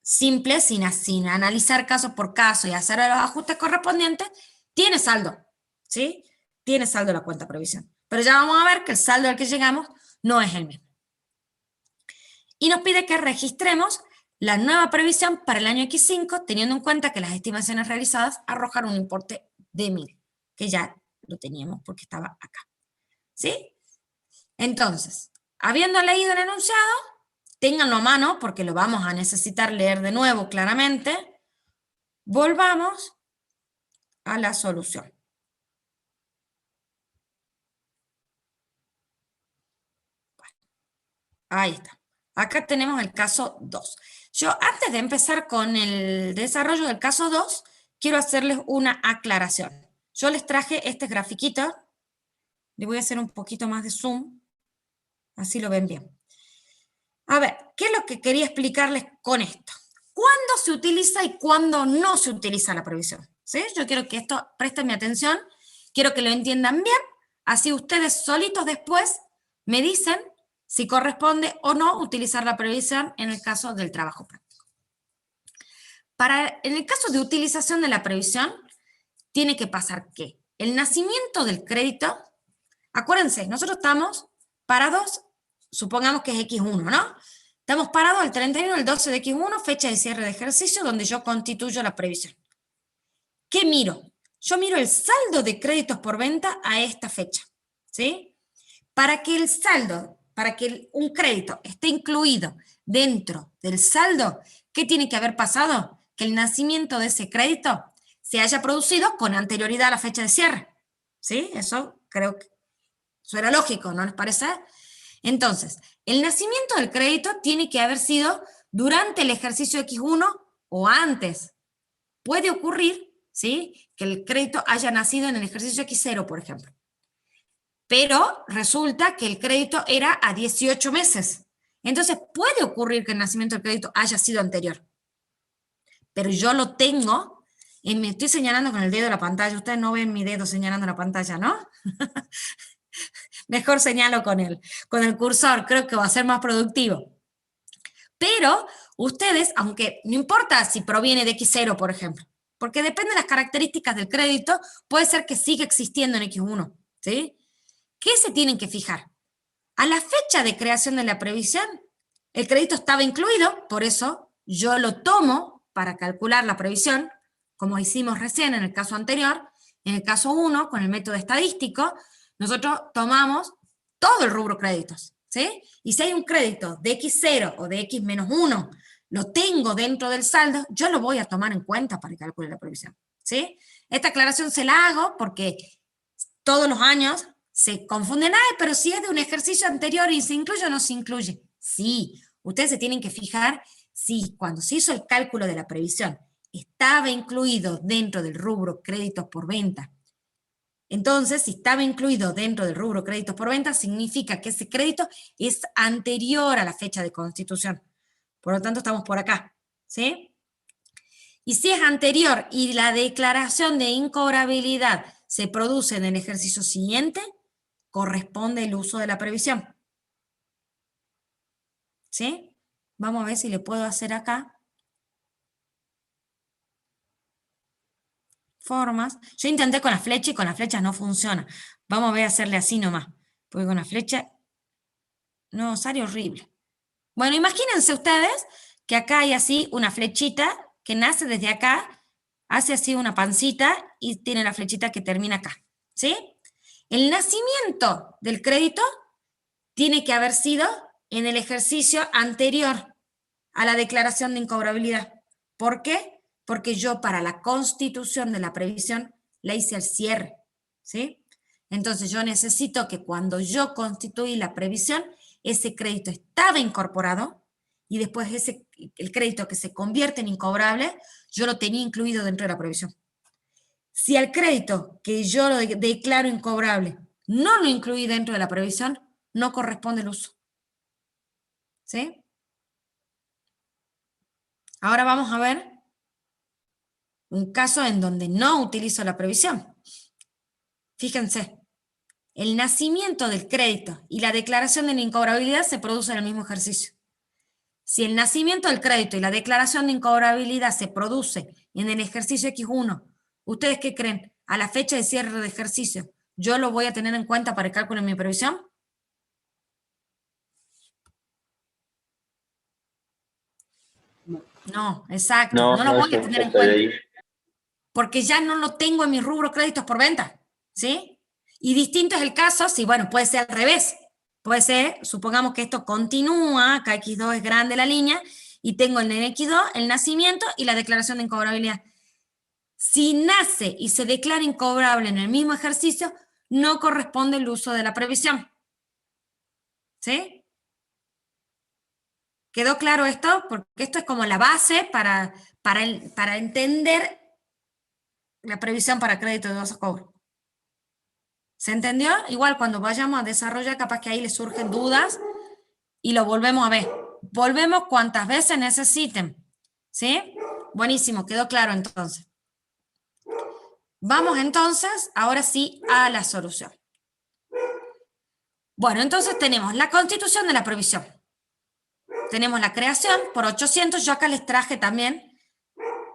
simple, sin analizar caso por caso y hacer los ajustes correspondientes, tiene saldo, ¿sí? Tiene saldo la cuenta previsión. Pero ya vamos a ver que el saldo al que llegamos no es el mismo. Y nos pide que registremos la nueva previsión para el año X5, teniendo en cuenta que las estimaciones realizadas arrojan un importe de 1.000, que ya lo teníamos porque estaba acá. ¿Sí? Entonces, habiendo leído el enunciado, ténganlo a mano porque lo vamos a necesitar leer de nuevo claramente, volvamos a la solución. Ahí está. Acá tenemos el caso 2. Yo, antes de empezar con el desarrollo del caso 2, quiero hacerles una aclaración. Yo les traje este grafiquito. Le voy a hacer un poquito más de zoom. Así lo ven bien. A ver, ¿qué es lo que quería explicarles con esto? ¿Cuándo se utiliza y cuándo no se utiliza la previsión? ¿Sí? Yo quiero que esto, presten mi atención, quiero que lo entiendan bien, así ustedes solitos después me dicen si corresponde o no utilizar la previsión en el caso del trabajo práctico. En el caso de utilización de la previsión, tiene que pasar que el nacimiento del crédito, acuérdense, nosotros estamos parados, supongamos que es X1, ¿no? Estamos parados el 31 del 12 de X1, fecha de cierre de ejercicio, donde yo constituyo la previsión. ¿Qué miro? Yo miro el saldo de créditos por venta a esta fecha, ¿sí? Para que el saldo, para que un crédito esté incluido dentro del saldo, ¿qué tiene que haber pasado? Que el nacimiento de ese crédito se haya producido con anterioridad a la fecha de cierre, ¿sí? Eso creo que eso era lógico, ¿no les parece? Entonces, el nacimiento del crédito tiene que haber sido durante el ejercicio X1 o antes. Puede ocurrir, ¿sí?, que el crédito haya nacido en el ejercicio X0, por ejemplo. Pero resulta que el crédito era a 18 meses. Entonces, puede ocurrir que el nacimiento del crédito haya sido anterior. Pero yo lo tengo, y me estoy señalando con el dedo de la pantalla. Ustedes no ven mi dedo señalando la pantalla, ¿no? Mejor señalo con el cursor, creo que va a ser más productivo. Pero ustedes, aunque no importa si proviene de X0, por ejemplo, porque depende de las características del crédito, puede ser que siga existiendo en X1, ¿sí? ¿Qué se tienen que fijar? A la fecha de creación de la previsión, el crédito estaba incluido, por eso yo lo tomo para calcular la previsión, como hicimos recién en el caso anterior. En el caso 1, con el método estadístico, nosotros tomamos todo el rubro créditos, ¿sí? Y si hay un crédito de X0 o de X-1, lo tengo dentro del saldo, yo lo voy a tomar en cuenta para calcular la previsión, ¿sí? Esta aclaración se la hago porque todos los años se confunden, pero si es de un ejercicio anterior y se incluye o no se incluye. Sí, ustedes se tienen que fijar si cuando se hizo el cálculo de la previsión estaba incluido dentro del rubro créditos por venta. Entonces, si estaba incluido dentro del rubro créditos por venta, significa que ese crédito es anterior a la fecha de constitución. Por lo tanto, estamos por acá, ¿sí? Y si es anterior y la declaración de incobrabilidad se produce en el ejercicio siguiente, corresponde el uso de la previsión. ¿Sí? Vamos a ver si le puedo hacer acá. Formas. Yo intenté con la flecha y con las flechas no funciona. Vamos a ver hacerle así nomás. Porque con la flecha no, sale horrible. Bueno, imagínense ustedes que acá hay así una flechita que nace desde acá, hace así una pancita y tiene la flechita que termina acá. ¿Sí? El nacimiento del crédito tiene que haber sido en el ejercicio anterior a la declaración de incobrabilidad. ¿Por qué? Porque yo para la constitución de la previsión la hice al cierre, ¿sí? Entonces yo necesito que cuando yo constituí la previsión, ese crédito estaba incorporado y después el crédito que se convierte en incobrable, yo lo tenía incluido dentro de la previsión. Si al crédito que yo lo declaro incobrable no lo incluí dentro de la previsión, no corresponde el uso. ¿Sí? Ahora vamos a ver un caso en donde no utilizo la previsión. Fíjense, el nacimiento del crédito y la declaración de la incobrabilidad se producen en el mismo ejercicio. Si el nacimiento del crédito y la declaración de incobrabilidad se produce en el ejercicio X1, ¿ustedes qué creen? A la fecha de cierre de ejercicio, ¿yo lo voy a tener en cuenta para el cálculo de mi previsión? No, exacto, no lo voy a tener en cuenta. Porque ya no lo tengo en mi rubro créditos por venta, ¿sí? Y distinto es el caso, si, bueno, puede ser al revés. Puede ser, supongamos que esto continúa, acá X2 es grande la línea, y tengo en el X2 el nacimiento y la declaración de incobrabilidad. Si nace y se declara incobrable en el mismo ejercicio, no corresponde el uso de la previsión. ¿Sí? ¿Quedó claro esto? Porque esto es como la base para entender la previsión para crédito de dudoso cobro. ¿Se entendió? Igual cuando vayamos a desarrollar, capaz que ahí les surgen dudas y lo volvemos a ver. Volvemos cuantas veces necesiten. ¿Sí? Buenísimo, quedó claro entonces. Vamos entonces, ahora sí, a la solución. Bueno, entonces tenemos la constitución de la previsión. Tenemos la creación por 800, yo acá les traje también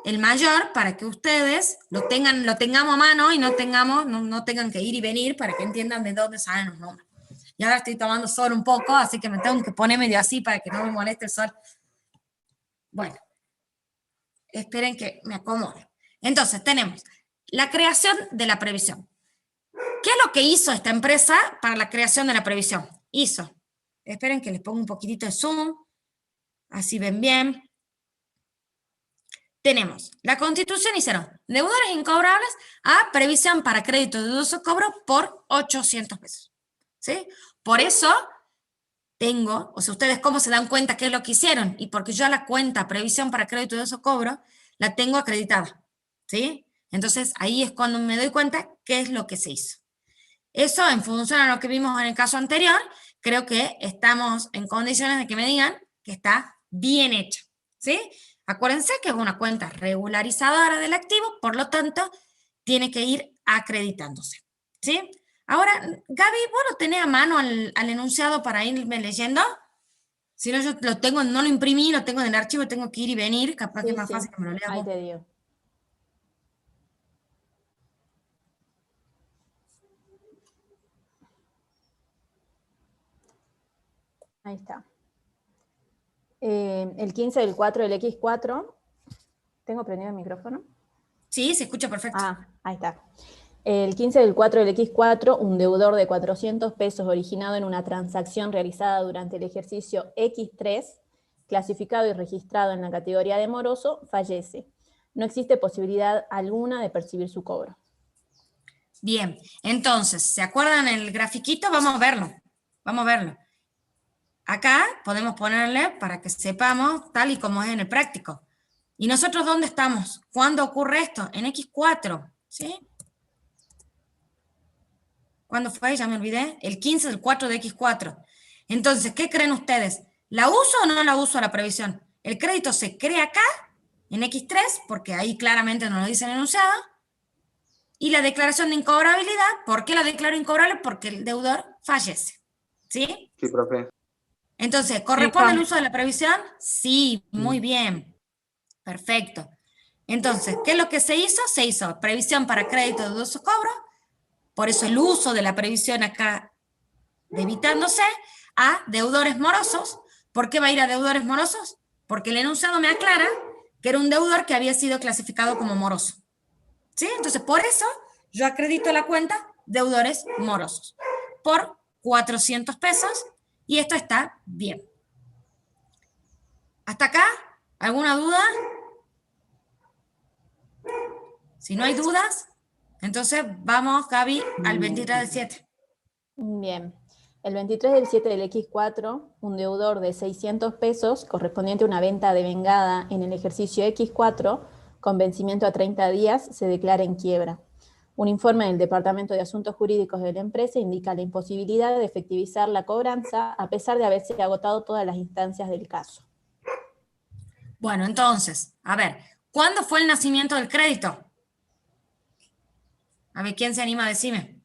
el mayor para que ustedes lo tengamos a mano y no tengan que ir y venir para que entiendan de dónde salen los números. Y ahora estoy tomando sol un poco, así que me tengo que poner medio así para que no me moleste el sol. Bueno, esperen que me acomode. Entonces, tenemos la creación de la previsión. ¿Qué es lo que hizo esta empresa para la creación de la previsión? Esperen que les pongo un poquitito de zoom, así ven bien. Tenemos la constitución, hicieron deudores incobrables a previsión para crédito de dudoso cobro por 800 pesos. ¿Sí? Por eso tengo, o sea, ustedes cómo se dan cuenta qué es lo que hicieron, y porque yo la cuenta previsión para crédito de dudoso cobro la tengo acreditada. ¿Sí? Entonces ahí es cuando me doy cuenta qué es lo que se hizo. Eso, en función a lo que vimos en el caso anterior, creo que estamos en condiciones de que me digan que está bien hecha. ¿Sí? Acuérdense que es una cuenta regularizadora del activo, por lo tanto, tiene que ir acreditándose. ¿Sí? Ahora, Gaby, ¿vos lo tenés a mano al enunciado para irme leyendo? Si no, yo lo tengo, no lo imprimí, lo tengo en el archivo, tengo que ir y venir, capaz que es más fácil que me lo leas ahí vos. te digo. Ahí está. El 15 del 4 del X4. ¿Tengo prendido el micrófono? Sí, se escucha perfecto. Ah, ahí está. El 15 del 4 del X4, un deudor de 400 pesos originado en una transacción realizada durante el ejercicio X3, clasificado y registrado en la categoría de moroso, fallece. No existe posibilidad alguna de percibir su cobro. Bien, entonces, ¿se acuerdan el grafiquito? Vamos a verlo. Vamos a verlo. Acá podemos ponerle para que sepamos tal y como es en el práctico. ¿Y nosotros dónde estamos? ¿Cuándo ocurre esto? En X4, ¿sí? ¿Cuándo fue? Ya me olvidé. El 15 del 4 de X4. Entonces, ¿qué creen ustedes? ¿La uso o no la uso a la previsión? El crédito se crea acá, en X3, porque ahí claramente nos lo dice el enunciado. Y la declaración de incobrabilidad, ¿por qué la declaro incobrable? Porque el deudor fallece. ¿Sí? Sí, profe. Entonces, ¿corresponde el uso de la previsión? Sí, muy bien. Perfecto. Entonces, ¿qué es lo que se hizo? Se hizo previsión para crédito de dudoso cobro, por eso el uso de la previsión acá debitándose a deudores morosos. ¿Por qué va a ir a deudores morosos? Porque el enunciado me aclara que era un deudor que había sido clasificado como moroso. ¿Sí? Entonces, por eso yo acredito la cuenta deudores morosos por 400 pesos y esto está bien. ¿Hasta acá? ¿Alguna duda? Si no hay dudas, entonces vamos, Gaby, al 23 del 7. Bien. El 23 del 7 del X4, un deudor de 600 pesos, correspondiente a una venta devengada en el ejercicio X4, con vencimiento a 30 días, se declara en quiebra. Un informe del Departamento de Asuntos Jurídicos de la empresa indica la imposibilidad de efectivizar la cobranza a pesar de haberse agotado todas las instancias del caso. Bueno, entonces, a ver, ¿cuándo fue el nacimiento del crédito? A ver, ¿quién se anima a decirme?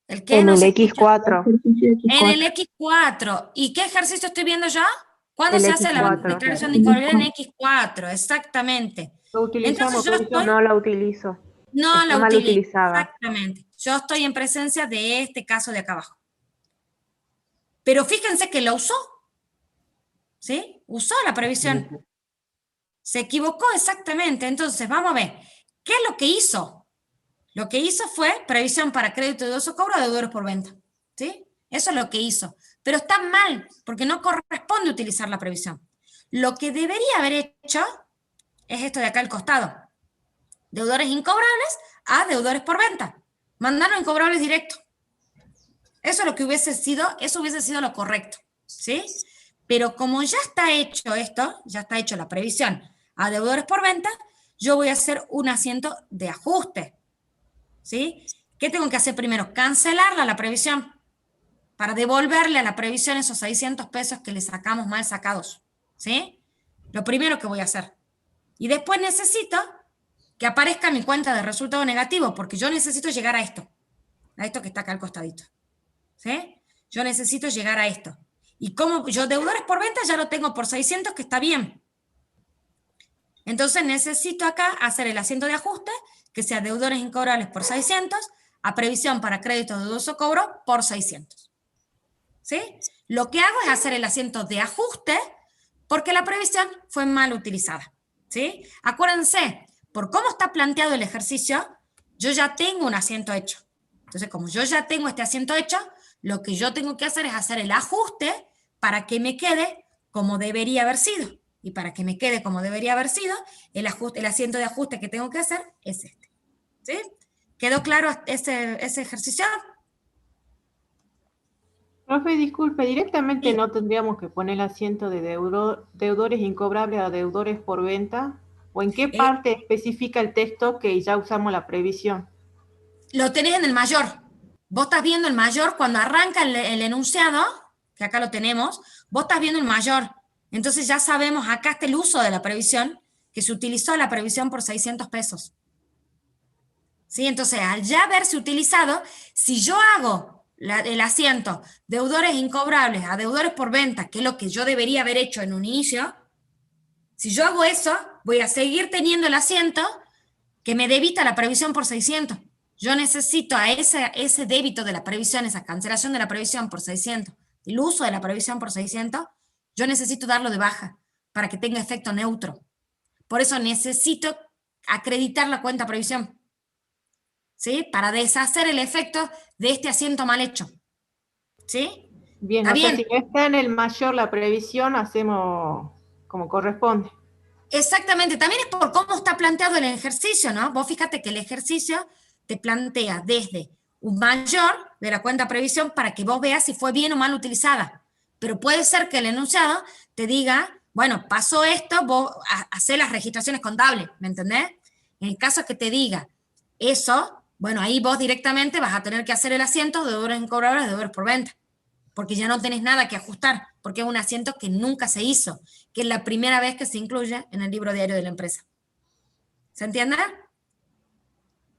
¿El qué? En No el se escucha. X4. En el X4. ¿Y qué ejercicio estoy viendo yo? ¿Cuándo El se hace la X4. declaración de incorporabilidad en X4? Exactamente. Lo utilizamos, Entonces yo estoy, No la utilizo. no Está la mal utilizo. utilizada. Exactamente. Yo estoy en presencia de este caso de acá abajo. Pero fíjense que lo usó. ¿Sí? Usó la previsión. Se equivocó exactamente. Entonces, vamos a ver. ¿Qué es lo que hizo? Lo que hizo fue previsión para crédito de dudoso cobro a deudores por venta. ¿Sí? Eso es lo que hizo. Pero está mal, porque no corresponde utilizar la previsión. Lo que debería haber hecho es esto de acá al costado. Deudores incobrables a deudores por venta. Mandaron incobrables directo. Eso es lo que hubiese sido lo correcto. ¿Sí? Pero como ya está hecho esto, ya está hecho la previsión a deudores por venta, yo voy a hacer un asiento de ajuste. ¿Sí? ¿Qué tengo que hacer primero? Cancelarla la previsión para devolverle a la previsión esos 600 pesos que le sacamos mal sacados. ¿Sí? Lo primero que voy a hacer. Y después necesito que aparezca mi cuenta de resultado negativo, porque yo necesito llegar a esto que está acá al costadito. ¿Sí? Yo necesito llegar a esto. Y como yo deudores por venta ya lo tengo por 600, que está bien. Entonces necesito acá hacer el asiento de ajuste, que sea deudores incobrables por 600, a previsión para crédito de dudoso cobro por 600. ¿Sí? Lo que hago es hacer el asiento de ajuste porque la previsión fue mal utilizada. ¿Sí? Acuérdense, por cómo está planteado el ejercicio, yo ya tengo un asiento hecho. Entonces, como yo ya tengo este asiento hecho, lo que yo tengo que hacer es hacer el ajuste para que me quede como debería haber sido. Y para que me quede como debería haber sido, el asiento de ajuste que tengo que hacer es este. ¿Sí? ¿Quedó claro ese ejercicio? Profe, disculpe, directamente Sí. no tendríamos que poner el asiento de deudores incobrables a deudores por venta, ¿o en qué parte especifica el texto que ya usamos la previsión? Lo tenés en el mayor. Vos estás viendo el mayor cuando arranca el enunciado, que acá lo tenemos, vos estás viendo el mayor. Entonces ya sabemos, acá está el uso de la previsión, que se utilizó la previsión por 600 pesos. ¿Sí? Entonces, al ya haberse utilizado, si yo hago el asiento deudores incobrables a deudores por venta, que es lo que yo debería haber hecho en un inicio, si yo hago eso, voy a seguir teniendo el asiento que me debita la previsión por 600. Yo necesito a ese débito de la previsión, esa cancelación de la previsión por 600, el uso de la previsión por 600, yo necesito darlo de baja para que tenga efecto neutro. Por eso necesito acreditar la cuenta previsión. ¿Sí? Para deshacer el efecto de este asiento mal hecho. ¿Sí? Bien, ¿Está o sea, bien? si no está en el mayor la previsión, hacemos como corresponde. Exactamente, también es por cómo está planteado el ejercicio, ¿no? Vos fíjate que el ejercicio te plantea desde un mayor de la cuenta previsión para que vos veas si fue bien o mal utilizada. Pero puede ser que el enunciado te diga, bueno, pasó esto, vos hacés las registraciones contables, ¿me entendés? En el caso que te diga eso, bueno, ahí vos directamente vas a tener que hacer el asiento de deudores incobrables, de deudores por venta, porque ya no tenés nada que ajustar, porque es un asiento que nunca se hizo, que es la primera vez que se incluye en el libro diario de la empresa. ¿Se entiende?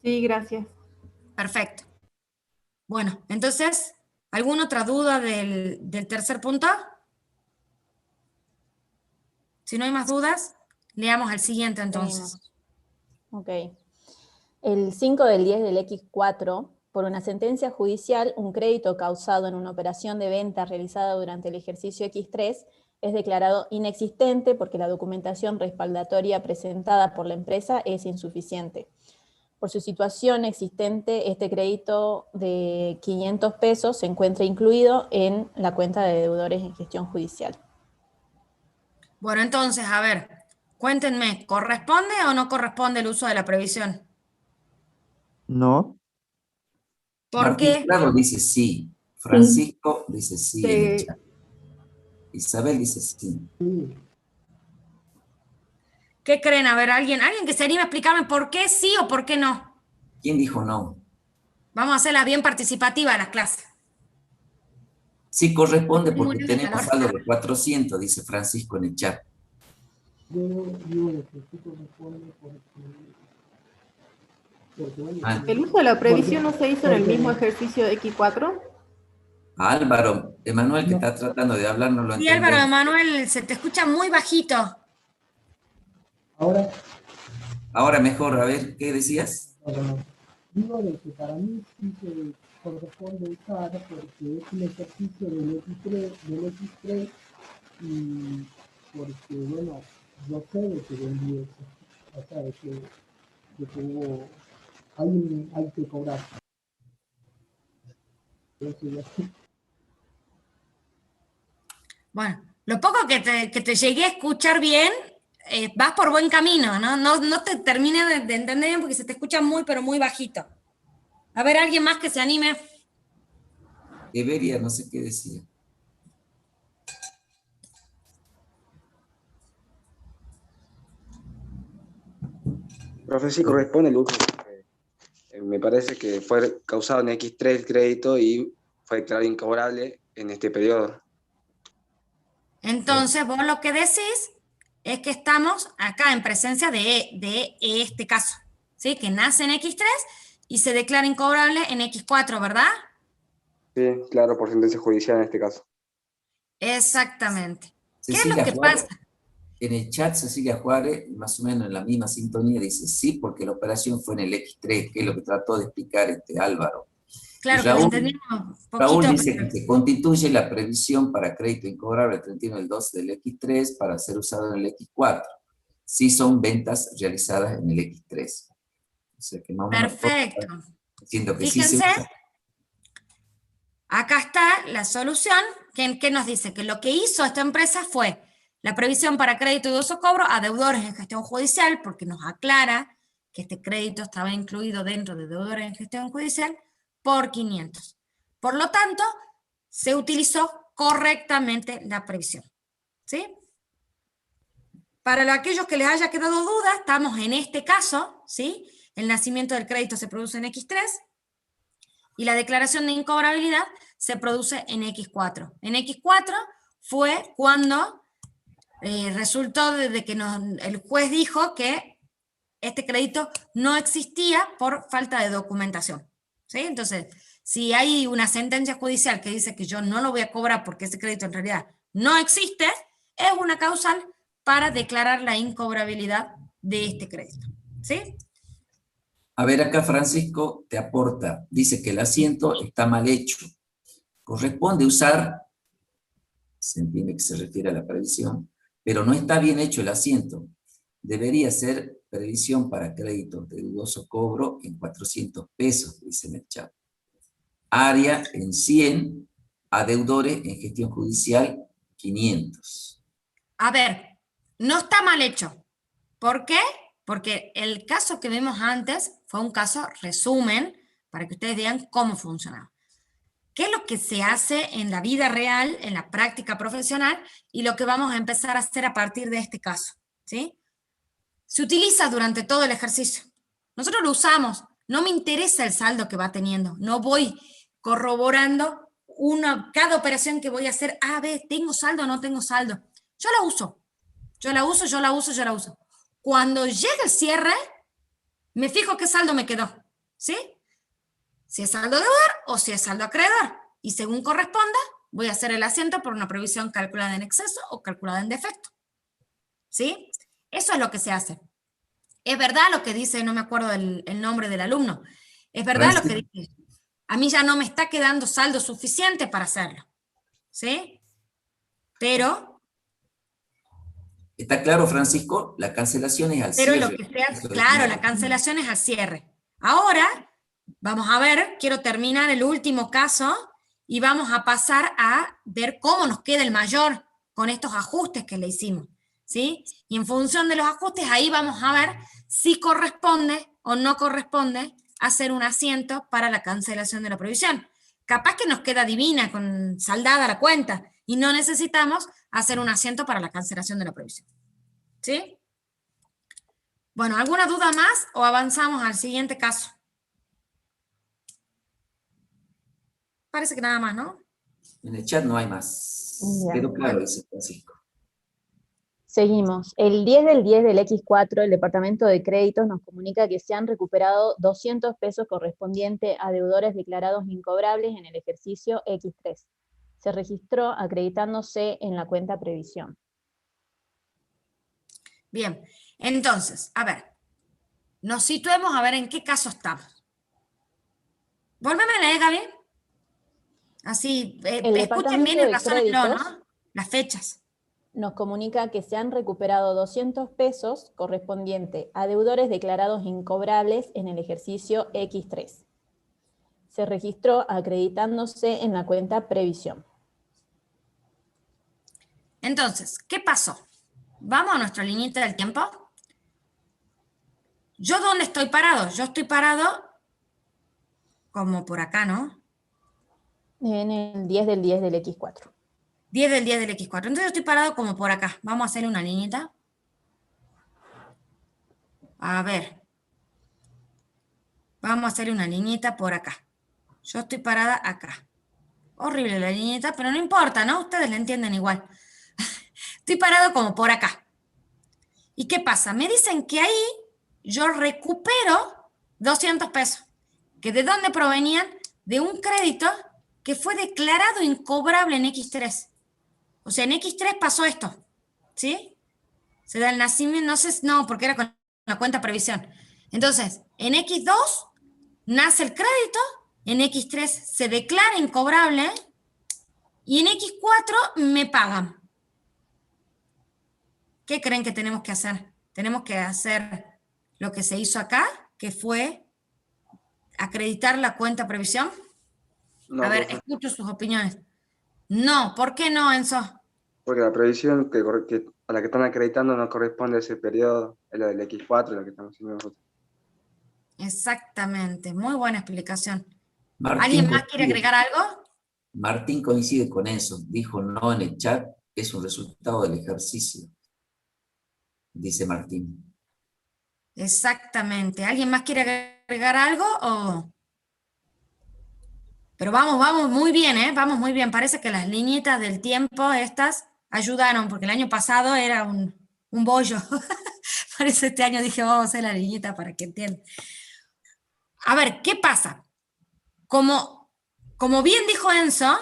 Sí, gracias. Perfecto. Bueno, entonces, ¿alguna otra duda del tercer punto? Si no hay más dudas, leamos el siguiente entonces. Ok. El 5 del 10 del X4, por una sentencia judicial, un crédito causado en una operación de venta realizada durante el ejercicio X3 es declarado inexistente porque la documentación respaldatoria presentada por la empresa es insuficiente. Por su situación existente, este crédito de 500 pesos se encuentra incluido en la cuenta de deudores en gestión judicial. Bueno, entonces, a ver, cuéntenme, ¿corresponde o no corresponde el uso de la previsión? No. ¿Por Martín qué? Prado dice sí. Francisco dice sí en el chat. Isabel dice sí. ¿Qué creen? A ver, alguien que se anime a explicarme por qué sí o por qué no. ¿Quién dijo no? Vamos a hacerlas bien participativas las clases. Sí corresponde Estoy porque muriendo de tenemos calor. saldo de 400, dice Francisco en el chat. Yo digo que sí corresponde porque bueno, ¿El uso de la previsión no se hizo en el mismo ejercicio de X4? A Álvaro, Emanuel, que está tratando de hablar, no lo Sí, Álvaro entendemos. Emanuel, se te escucha muy bajito. ahora Ahora mejor, a ver, ¿qué decías? digo de que para mí sí se corresponde usar porque es un ejercicio del X3 y porque bueno, yo sé de que vendí eso, o sea, de que hubo, hay que cobrar. Eso ya sí. Bueno, lo poco que te llegué a escuchar bien, vas por buen camino, ¿no? No te termine de entender bien porque se te escucha muy, pero muy bajito. A ver, alguien más que se anime. Everia, no sé qué decía. Profe, sí corresponde el uso. Me parece que fue causado en X3 el crédito y fue declarado incobrable en este periodo. Entonces, vos lo que decís es que estamos acá en presencia de este caso, ¿sí? Que nace en X3 y se declara incobrable en X4, ¿verdad? Sí, claro, por sentencia judicial en este caso. Exactamente. ¿Qué es lo Cecilia que Juárez, pasa? en el chat, Cecilia Juárez, más o menos en la misma sintonía, dice sí, porque la operación fue en el X3, que es lo que trató de explicar Álvaro. Claro Y que le Raúl, entendimos Raúl poquito. dice que se constituye la previsión para crédito incobrable el 31 del 12 del X3 para ser usado en el X4. Sí son ventas realizadas en el X3. O sea que más o menos Perfecto. diciendo que sí se Fíjense, usa. acá está la solución que nos dice que lo que hizo esta empresa fue la previsión para crédito y uso cobro a deudores en gestión judicial, porque nos aclara que este crédito estaba incluido dentro de deudores en gestión judicial, por 500. Por lo tanto, se utilizó correctamente la previsión. ¿Sí? Para aquellos que les haya quedado duda, estamos en este caso, ¿sí? El nacimiento del crédito se produce en X3 y la declaración de incobrabilidad se produce en X4. En X4 fue cuando resultó de que el juez dijo que este crédito no existía por falta de documentación. ¿Sí? Entonces, si hay una sentencia judicial que dice que yo no lo voy a cobrar porque ese crédito en realidad no existe, es una causal para declarar la incobrabilidad de este crédito. ¿Sí? A ver, acá Francisco te aporta, dice que el asiento está mal hecho. Corresponde usar, se entiende que se refiere a la previsión, pero no está bien hecho el asiento. Debería ser previsión para créditos de dudoso cobro en 400 pesos, dice en el chat. Área en 100, a deudores en gestión judicial 500. A ver, no está mal hecho. ¿Por qué? Porque el caso que vimos antes fue un caso resumen para que ustedes vean cómo funcionaba. ¿Qué es lo que se hace en la vida real, en la práctica profesional y lo que vamos a empezar a hacer a partir de este caso? ¿Sí? Se utiliza durante todo el ejercicio. Nosotros lo usamos. No me interesa el saldo que va teniendo. No voy corroborando cada operación que voy a hacer. A ver, ¿tengo saldo o no tengo saldo? Yo la uso. Yo la uso, yo la uso, yo la uso. Cuando llega el cierre, me fijo qué saldo me quedó. ¿Sí? Si es saldo deudor o si es saldo acreedor. Y según corresponda, voy a hacer el asiento por una previsión calculada en exceso o calculada en defecto. ¿Sí? Eso es lo que se hace. Es verdad lo que dice, no me acuerdo el nombre del alumno, es verdad lo que dice, a mí ya no me está quedando saldo suficiente para hacerlo, ¿sí? Pero... ¿Está claro, Francisco? La cancelación es al Pero cierre. lo que se hace, claro, la cancelación es al cierre. Ahora, vamos a ver, quiero terminar el último caso y vamos a pasar a ver cómo nos queda el mayor con estos ajustes que le hicimos, ¿sí? Y en función de los ajustes, ahí vamos a ver si corresponde o no corresponde hacer un asiento para la cancelación de la provisión. Capaz que nos queda divina, saldada la cuenta, y no necesitamos hacer un asiento para la cancelación de la provisión. ¿Sí? Bueno, ¿alguna duda más o avanzamos al siguiente caso? Parece que nada más, ¿no? En el chat no hay más. Ya. Pero claro, dice Francisco. Seguimos. El 10 del 10 del X4, el Departamento de Créditos nos comunica que se han recuperado 200 pesos correspondiente a deudores declarados incobrables en el ejercicio X3. Se registró acreditándose en la cuenta previsión. Bien, entonces, a ver, nos situemos a ver en qué caso estamos. Volveme a leer, Gaby. Así, escuchen bien y razónenlo, ¿no? Las fechas. Nos comunica que se han recuperado 200 pesos correspondiente a deudores declarados incobrables en el ejercicio X3. Se registró acreditándose en la cuenta previsión. Entonces, ¿qué pasó? Vamos a nuestra liñita del tiempo. ¿Yo dónde estoy parado? Yo estoy parado como por acá, ¿no? En el 10 del 10 del X4. 10 del 10 del X4. Entonces yo estoy parado como por acá. Vamos a hacerle una liñita. A ver. Vamos a hacerle una liñita por acá. Yo estoy parada acá. Horrible la liñita, pero no importa, ¿no? Ustedes la entienden igual. Estoy parado como por acá. ¿Y qué pasa? Me dicen que ahí yo recupero 200 pesos. ¿Que de dónde provenían? De un crédito que fue declarado incobrable en X3. O sea, en X3 pasó esto, ¿sí? Se da el nacimiento, no sé, no, porque era con la cuenta previsión. Entonces, en X2 nace el crédito, en X3 se declara incobrable y en X4 me pagan. ¿Qué creen que tenemos que hacer? Tenemos que hacer lo que se hizo acá, que fue acreditar la cuenta previsión. No, A ver, profe, escucho sus opiniones. No, ¿por qué no, Enzo? porque la previsión a la que están acreditando no corresponde a ese periodo, es la del X4, la que estamos haciendo nosotros. Exactamente, muy buena explicación. Martín ¿Alguien más quiere coincide. agregar algo? Martín coincide con eso. Dijo no en el chat, es un resultado del ejercicio. Dice Martín. Exactamente. ¿Alguien más quiere agregar algo? Pero vamos muy bien, ¿eh? Vamos muy bien. Parece que las liñitas del tiempo estas ayudaron, porque el año pasado era un bollo. Por eso este año dije, vamos a hacer la liñita para que entiendan. A ver, ¿qué pasa? Como bien dijo Enzo,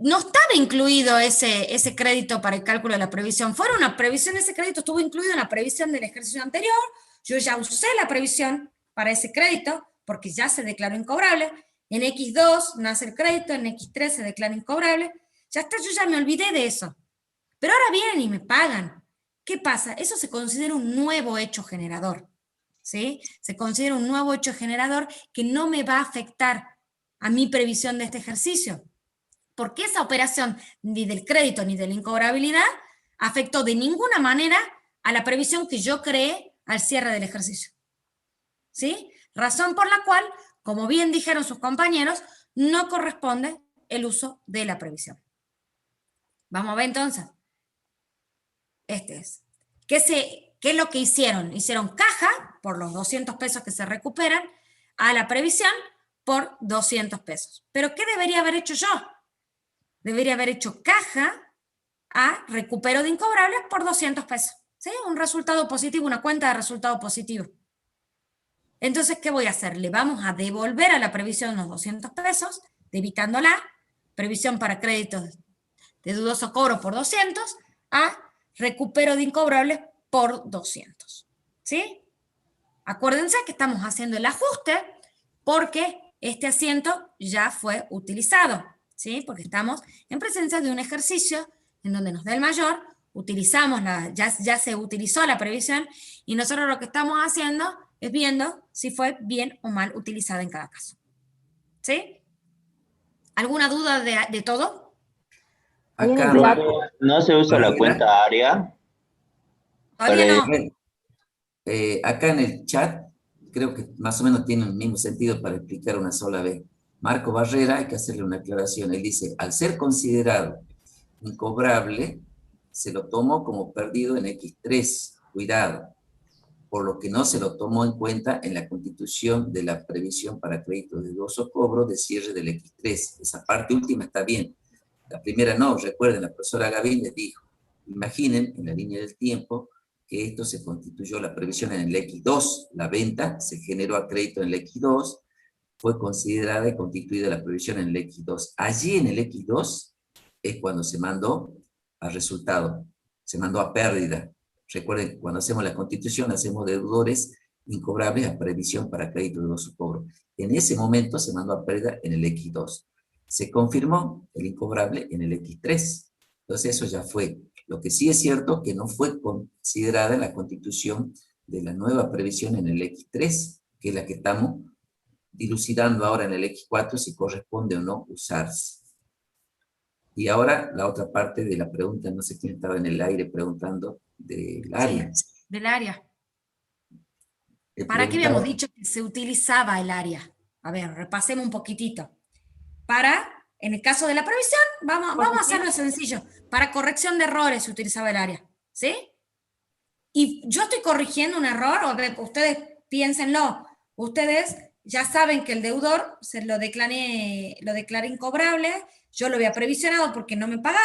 no estaba incluido ese crédito para el cálculo de la previsión. Fuera una previsión, ese crédito estuvo incluido en la previsión del ejercicio anterior. Yo ya usé la previsión para ese crédito porque ya se declaró incobrable. En X2 nace el crédito, en X3 se declara incobrable. Ya está, yo ya me olvidé de eso. Pero ahora vienen y me pagan. ¿Qué pasa? Eso se considera un nuevo hecho generador. ¿Sí? Se considera un nuevo hecho generador que no me va a afectar a mi previsión de este ejercicio. Porque esa operación ni del crédito ni de la incobrabilidad afectó de ninguna manera a la previsión que yo creé al cierre del ejercicio. ¿Sí? Razón por la cual, como bien dijeron sus compañeros, no corresponde el uso de la previsión. Vamos a ver entonces. Este es. ¿Qué es lo que hicieron? Hicieron caja por los 200 pesos que se recuperan a la previsión por 200 pesos. ¿Pero qué debería haber hecho yo? Debería haber hecho caja a recupero de incobrables por 200 pesos. ¿Sí? Un resultado positivo, una cuenta de resultado positivo. Entonces, ¿qué voy a hacer? Le vamos a devolver a la previsión los 200 pesos, debitándola, previsión para créditos de dudoso cobro por 200, a recupero de incobrables por 200. ¿Sí? Acuérdense que estamos haciendo el ajuste porque este asiento ya fue utilizado. ¿Sí? Porque estamos en presencia de un ejercicio en donde nos da el mayor, utilizamos ya se utilizó la previsión y nosotros lo que estamos haciendo es viendo si fue bien o mal utilizada en cada caso. ¿Sí? ¿Alguna duda de todo? Acá, ¿No se usa la cuenta área? Todavía no. acá en el chat creo que más o menos tienen el mismo sentido para explicar una sola vez. Marco Barrera, hay que hacerle una aclaración. Él dice, al ser considerado incobrable, se lo tomó como perdido en X3. Cuidado. Por lo que no se lo tomó en cuenta en la constitución de la previsión para crédito de dudoso cobro de cierre del X3. Esa parte última está bien. La primera no, recuerden, la profesora Gavín les dijo, imaginen en la línea del tiempo que esto se constituyó la previsión en el X2, la venta se generó a crédito en el X2, fue considerada y constituida la previsión en el X2. Allí en el X2 es cuando se mandó a resultado, se mandó a pérdida. Recuerden, cuando hacemos la constitución, hacemos deudores incobrables a previsión para crédito de dudoso cobro. En ese momento se mandó a pérdida en el X2. Se confirmó el incobrable en el X3. Entonces eso ya fue. Lo que sí es cierto que no fue considerada en la constitución de la nueva previsión en el X3, que es la que estamos dilucidando ahora en el X4 si corresponde o no usarse. Y ahora la otra parte de la pregunta, no sé quién estaba en el aire preguntando del área. Sí, del área. ¿Para qué habíamos dicho que se utilizaba el área? A ver, repasemos un poquitito. Para, en el caso de la previsión, vamos a hacerlo sencillo. Para corrección de errores se utilizaba el área, ¿sí? Y yo estoy corrigiendo un error, o ustedes piénsenlo, ustedes ya saben que el deudor se lo declaré incobrable, yo lo había previsionado porque no me pagaba,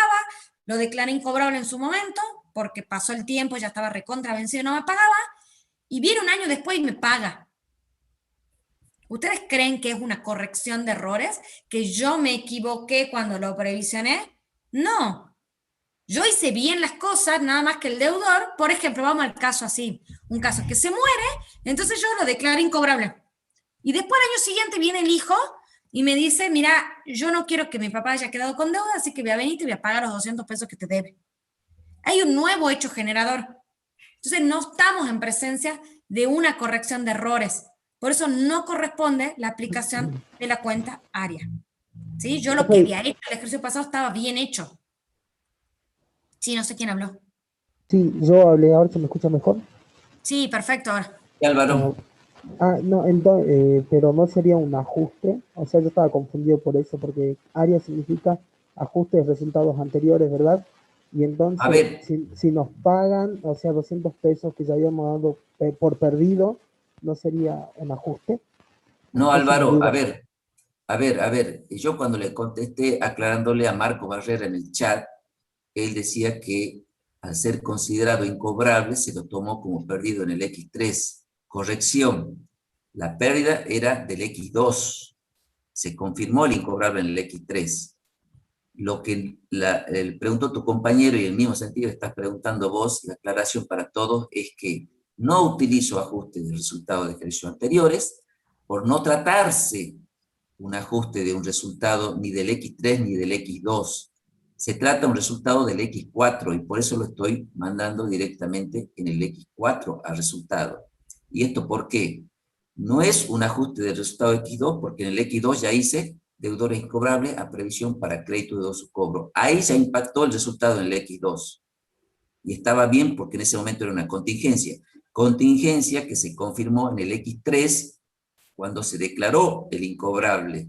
lo declaré incobrable en su momento, porque pasó el tiempo, ya estaba recontra vencido y no me pagaba, y viene un año después y me paga. ¿Ustedes creen que es una corrección de errores? ¿Que yo me equivoqué cuando lo previsioné? No. Yo hice bien las cosas, nada más que el deudor, por ejemplo, vamos al caso así, un caso que se muere, entonces yo lo declaro incobrable. Y después al año siguiente viene el hijo y me dice, mira, yo no quiero que mi papá haya quedado con deuda, así que voy a venir y te voy a pagar los 200 pesos que te debe. Hay un nuevo hecho generador. Entonces no estamos en presencia de una corrección de errores. Por eso no corresponde la aplicación de la cuenta área. ¿Sí? Yo lo que había hecho el ejercicio pasado estaba bien hecho. Sí, no sé quién habló. Sí, yo hablé, ahora se me escucha mejor. Sí, perfecto, ahora. ¿Y Álvaro? No, entonces, pero no sería un ajuste, o sea, yo estaba confundido por eso, porque área significa ajuste de resultados anteriores, ¿verdad? Y entonces, a ver, si nos pagan, o sea, 200 pesos que ya habíamos dado por perdido, ¿no sería un ajuste? No, Álvaro, a ver, yo cuando le contesté aclarándole a Marco Barrera en el chat, él decía que al ser considerado incobrable se lo tomó como perdido en el X3. Corrección, la pérdida era del X2, se confirmó el incobrable en el X3. Lo que preguntó tu compañero y en el mismo sentido estás preguntando vos, la aclaración para todos es que no utilizo ajustes de resultados de ejercicios anteriores por no tratarse un ajuste de un resultado ni del X3 ni del X2. Se trata de un resultado del X4 y por eso lo estoy mandando directamente en el X4 a resultado. ¿Y esto por qué? No es un ajuste del resultado X2 porque en el X2 ya hice deudores incobrables a previsión para crédito de dudoso cobro. Ahí ya impactó el resultado en el X2. Y estaba bien porque en ese momento era una contingencia. Contingencia que se confirmó en el X3 cuando se declaró el incobrable.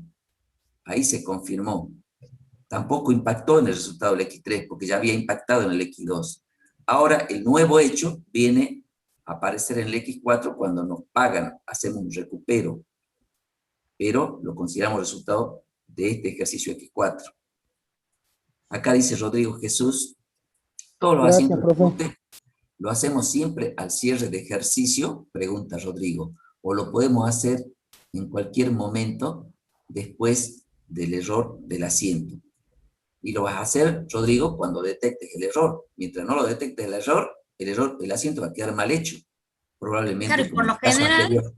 Ahí se confirmó. Tampoco impactó en el resultado del X3 porque ya había impactado en el X2. Ahora el nuevo hecho viene a aparecer en el X4 cuando nos pagan, hacemos un recupero, pero lo consideramos resultado de este ejercicio X4. Acá dice Rodrigo Jesús, todos los asientos de ajuste lo hacemos siempre al cierre de ejercicio, pregunta Rodrigo, o lo podemos hacer en cualquier momento después del error del asiento. Y lo vas a hacer, Rodrigo, cuando detectes el error. Mientras no lo detectes el asiento va a quedar mal hecho. Probablemente. Claro, por lo general,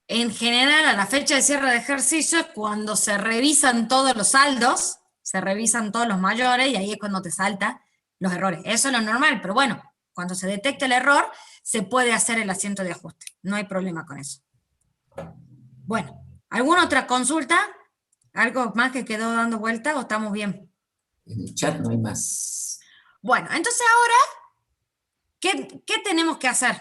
en general, a la fecha de cierre de ejercicio es cuando se revisan todos los saldos, se revisan todos los mayores, y ahí es cuando te saltan los errores. Eso es lo normal, pero bueno, cuando se detecta el error, se puede hacer el asiento de ajuste. No hay problema con eso. Bueno, ¿alguna otra consulta? ¿Algo más que quedó dando vuelta o estamos bien? En el chat no hay más. Bueno, entonces ahora, ¿qué tenemos que hacer?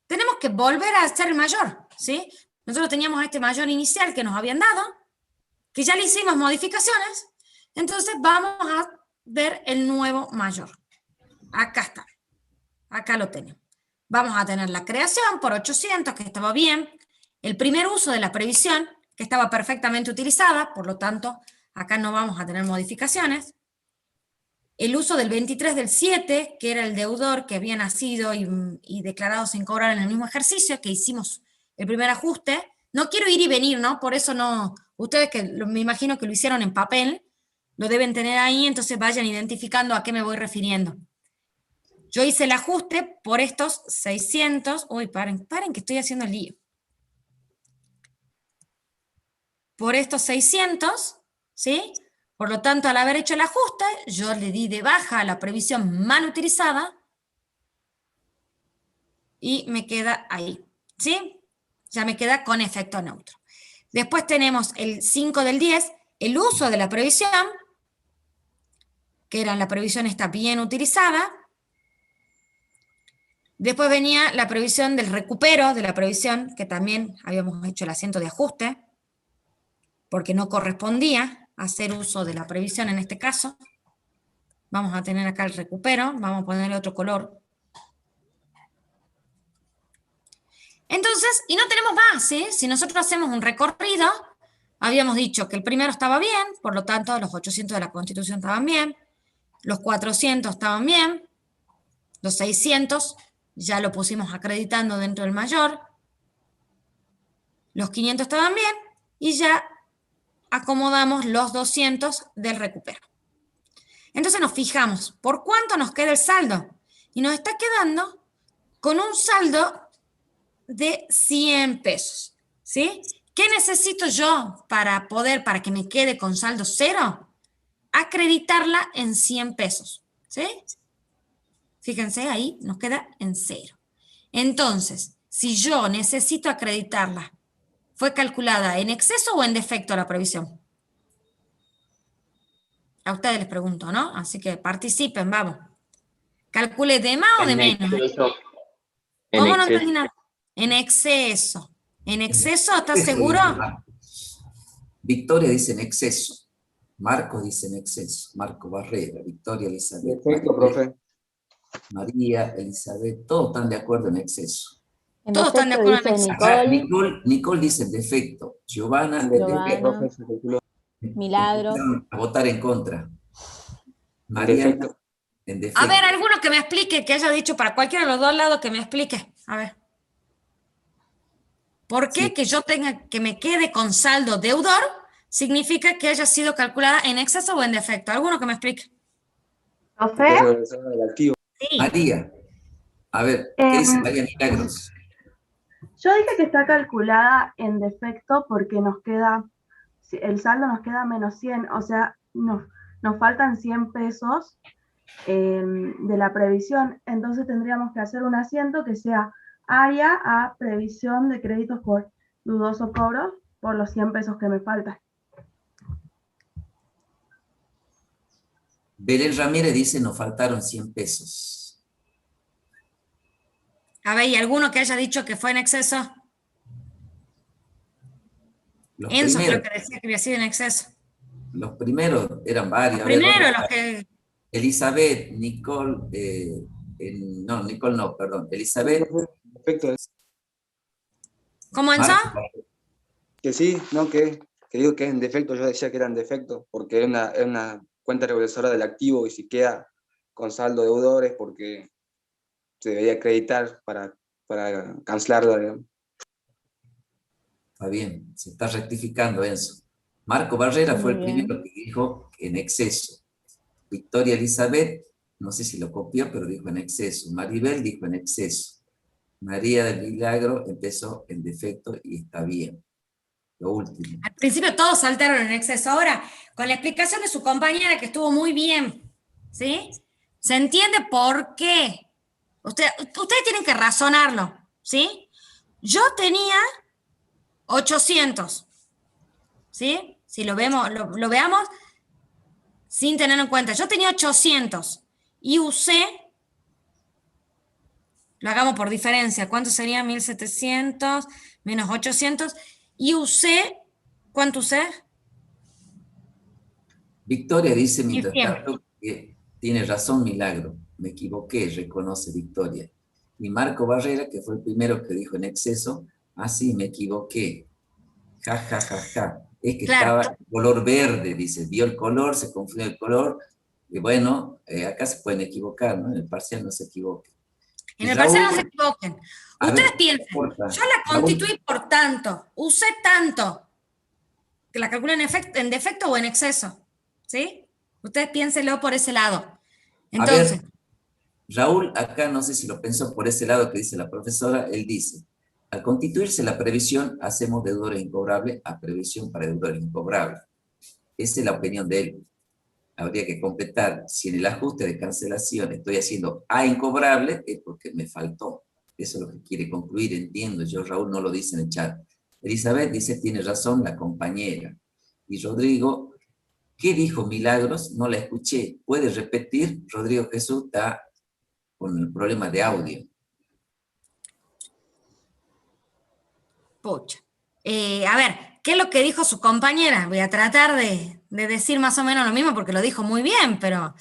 Tenemos que volver a ser el mayor. ¿sí? Nosotros teníamos este mayor inicial que nos habían dado, que ya le hicimos modificaciones, entonces vamos a ver el nuevo mayor. Acá está, acá lo tenemos. Vamos a tener la creación por 800, que estaba bien, el primer uso de la previsión, que estaba perfectamente utilizada, por lo tanto, acá no vamos a tener modificaciones. El uso del 23 del 7, que era el deudor que había nacido y declarado sin cobrar en el mismo ejercicio, que hicimos el primer ajuste. No quiero ir y venir, ¿no? Por eso no, ustedes que me imagino que lo hicieron en papel, lo deben tener ahí, entonces vayan identificando a qué me voy refiriendo. Yo hice el ajuste por estos 600, uy, paren que estoy haciendo el lío. Por estos 600, ¿sí? Por lo tanto, al haber hecho el ajuste, yo le di de baja a la previsión mal utilizada y me queda ahí, ¿sí? Ya me queda con efecto neutro. Después tenemos el 5 del 10, el uso de la previsión, que era la previsión está bien utilizada. Después venía la previsión del recupero de la previsión, que también habíamos hecho el asiento de ajuste, porque no correspondía hacer uso de la previsión en este caso. Vamos a tener acá el recupero, vamos a ponerle otro color. Entonces, y no tenemos más, ¿sí? Si nosotros hacemos un recorrido, habíamos dicho que el primero estaba bien, por lo tanto los 800 de la Constitución estaban bien, los 400 estaban bien, los 600 ya lo pusimos acreditando dentro del mayor, los 500 estaban bien, y ya acomodamos los 200 del recupero. Entonces nos fijamos, ¿por cuánto nos queda el saldo? Y nos está quedando con un saldo de 100 pesos, ¿sí? ¿Qué necesito yo para que me quede con saldo cero? Acreditarla en 100 pesos, ¿sí? Fíjense, ahí nos queda en cero. Entonces, si yo necesito acreditarla, ¿fue calculada en exceso o en defecto la previsión? A ustedes les pregunto, ¿no? Así que participen, vamos. ¿Calcule de más o de menos? ¿Cómo no entendí nada? En exceso. ¿En exceso? ¿Estás seguro? Victoria dice en exceso. Marco dice en exceso. Marco Barrera, Victoria Elizabeth. Perfecto, profe. María, Elizabeth, todos están de acuerdo en exceso. Todos están de acuerdo en exceso. Acá, Nicole dice en defecto. Giovanna, Milagros. A votar en contra. María, en defecto. A ver, alguno que me explique, que haya dicho para cualquiera de los dos lados, que me explique. A ver. ¿Por qué que yo tenga que me quede con saldo deudor significa que haya sido calculada en exceso o en defecto? ¿Alguno que me explique? ¿Profe? Sí. María. A ver, ¿qué dice María Milagros? Yo dije que está calculada en defecto porque nos queda, el saldo nos queda menos 100, o sea, nos faltan 100 pesos de la previsión, entonces tendríamos que hacer un asiento que sea área a previsión de créditos por dudoso cobro por los 100 pesos que me faltan. Belén Ramírez dice nos faltaron 100 pesos. A ver, ¿y alguno que haya dicho que fue en exceso? Enzo creo que decía que había sido en exceso. Los primeros eran varios. Los que... Elizabeth, Nicole, no, Nicole no, perdón. Elizabeth. Perfecto. ¿Cómo, Enzo? Que sí, no, que digo que es en defecto, yo decía que era en defecto, porque es una cuenta regularizadora del activo y si queda con saldo deudores porque se debería acreditar para cancelarlo, digamos. Está bien, se está rectificando eso. Marco Barrera fue el primero que dijo en exceso. Victoria Elizabeth, no sé si lo copió, pero dijo en exceso. Maribel dijo en exceso. María del Milagro empezó en defecto y está bien. Lo último. Al principio todos saltaron en exceso. Ahora, con la explicación de su compañera que estuvo muy bien, ¿sí? ¿Se entiende por qué? Ustedes tienen que razonarlo, ¿sí? Yo tenía 800, ¿sí? Si lo veamos sin tener en cuenta. Yo tenía 800 y usé lo hagamos por diferencia. ¿Cuánto sería 1700 menos 800? Y usé, ¿cuánto usé? Victoria dice, mientras 1100. tanto, que tiene razón Milagro. Me equivoqué, reconoce Victoria. Y Marco Barrera, que fue el primero que dijo en exceso, sí, me equivoqué. Ja, ja, ja, ja. Es que Claro. estaba en color verde, dice. Vio el color, se confundió el color. Y bueno, acá se pueden equivocar, ¿no? En el parcial no se equivoquen. En el parcial no se equivoquen. Ustedes piensen, yo la constituí por tanto, usé tanto, que la calculen en defecto o en exceso, ¿sí? Ustedes piénsenlo por ese lado. Entonces, a ver, Raúl, acá no sé si lo pensó por ese lado que dice la profesora, él dice, al constituirse la previsión, hacemos deudores incobrables a previsión para deudores incobrables. Esa es la opinión de él. Habría que completar, si en el ajuste de cancelación estoy haciendo A incobrable, es porque me faltó. Eso es lo que quiere concluir, entiendo. Yo, Raúl, no lo dice en el chat. Elizabeth dice, tiene razón la compañera. Y Rodrigo, ¿qué dijo Milagros? No la escuché. ¿Puede repetir? Rodrigo Jesús está con el problema de audio. pucha. A ver, ¿qué es lo que dijo su compañera? Voy a tratar de decir más o menos lo mismo porque lo dijo muy bien, pero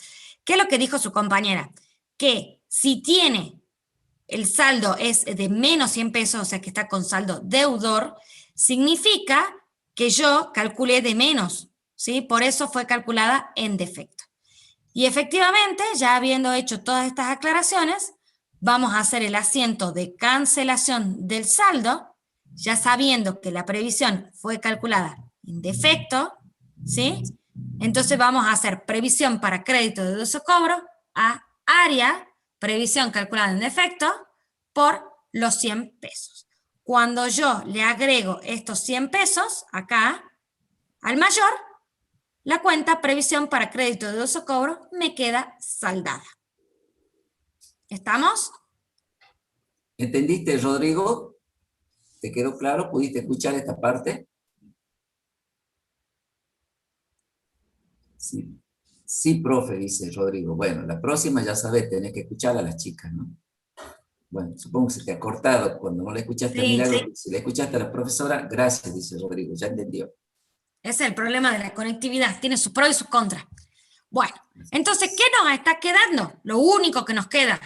¿qué es lo que dijo su compañera? Que si tiene el saldo es de menos 100 pesos, o sea que está con saldo deudor, significa que yo calculé de menos, ¿sí? Por eso fue calculada en defecto. Y efectivamente, ya habiendo hecho todas estas aclaraciones, vamos a hacer el asiento de cancelación del saldo, ya sabiendo que la previsión fue calculada en defecto, ¿sí? Entonces vamos a hacer previsión para crédito de uso cobro a área, previsión calculada en defecto, por los 100 pesos. Cuando yo le agrego estos 100 pesos acá al mayor, la cuenta previsión para crédito de uso cobro me queda saldada. ¿Estamos? ¿Entendiste, Rodrigo? ¿Te quedó claro? ¿Pudiste escuchar esta parte? Sí. Sí, profe, dice Rodrigo. Bueno, la próxima ya sabes, tenés que escuchar a las chicas, ¿no? Bueno, supongo que se te ha cortado cuando no le escuchaste a Milagro. Sí. Si le escuchaste a la profesora, gracias, dice Rodrigo, ya entendió. Ese es el problema de la conectividad, tiene sus pros y sus contras. Bueno, entonces, ¿qué nos está quedando? Lo único que nos queda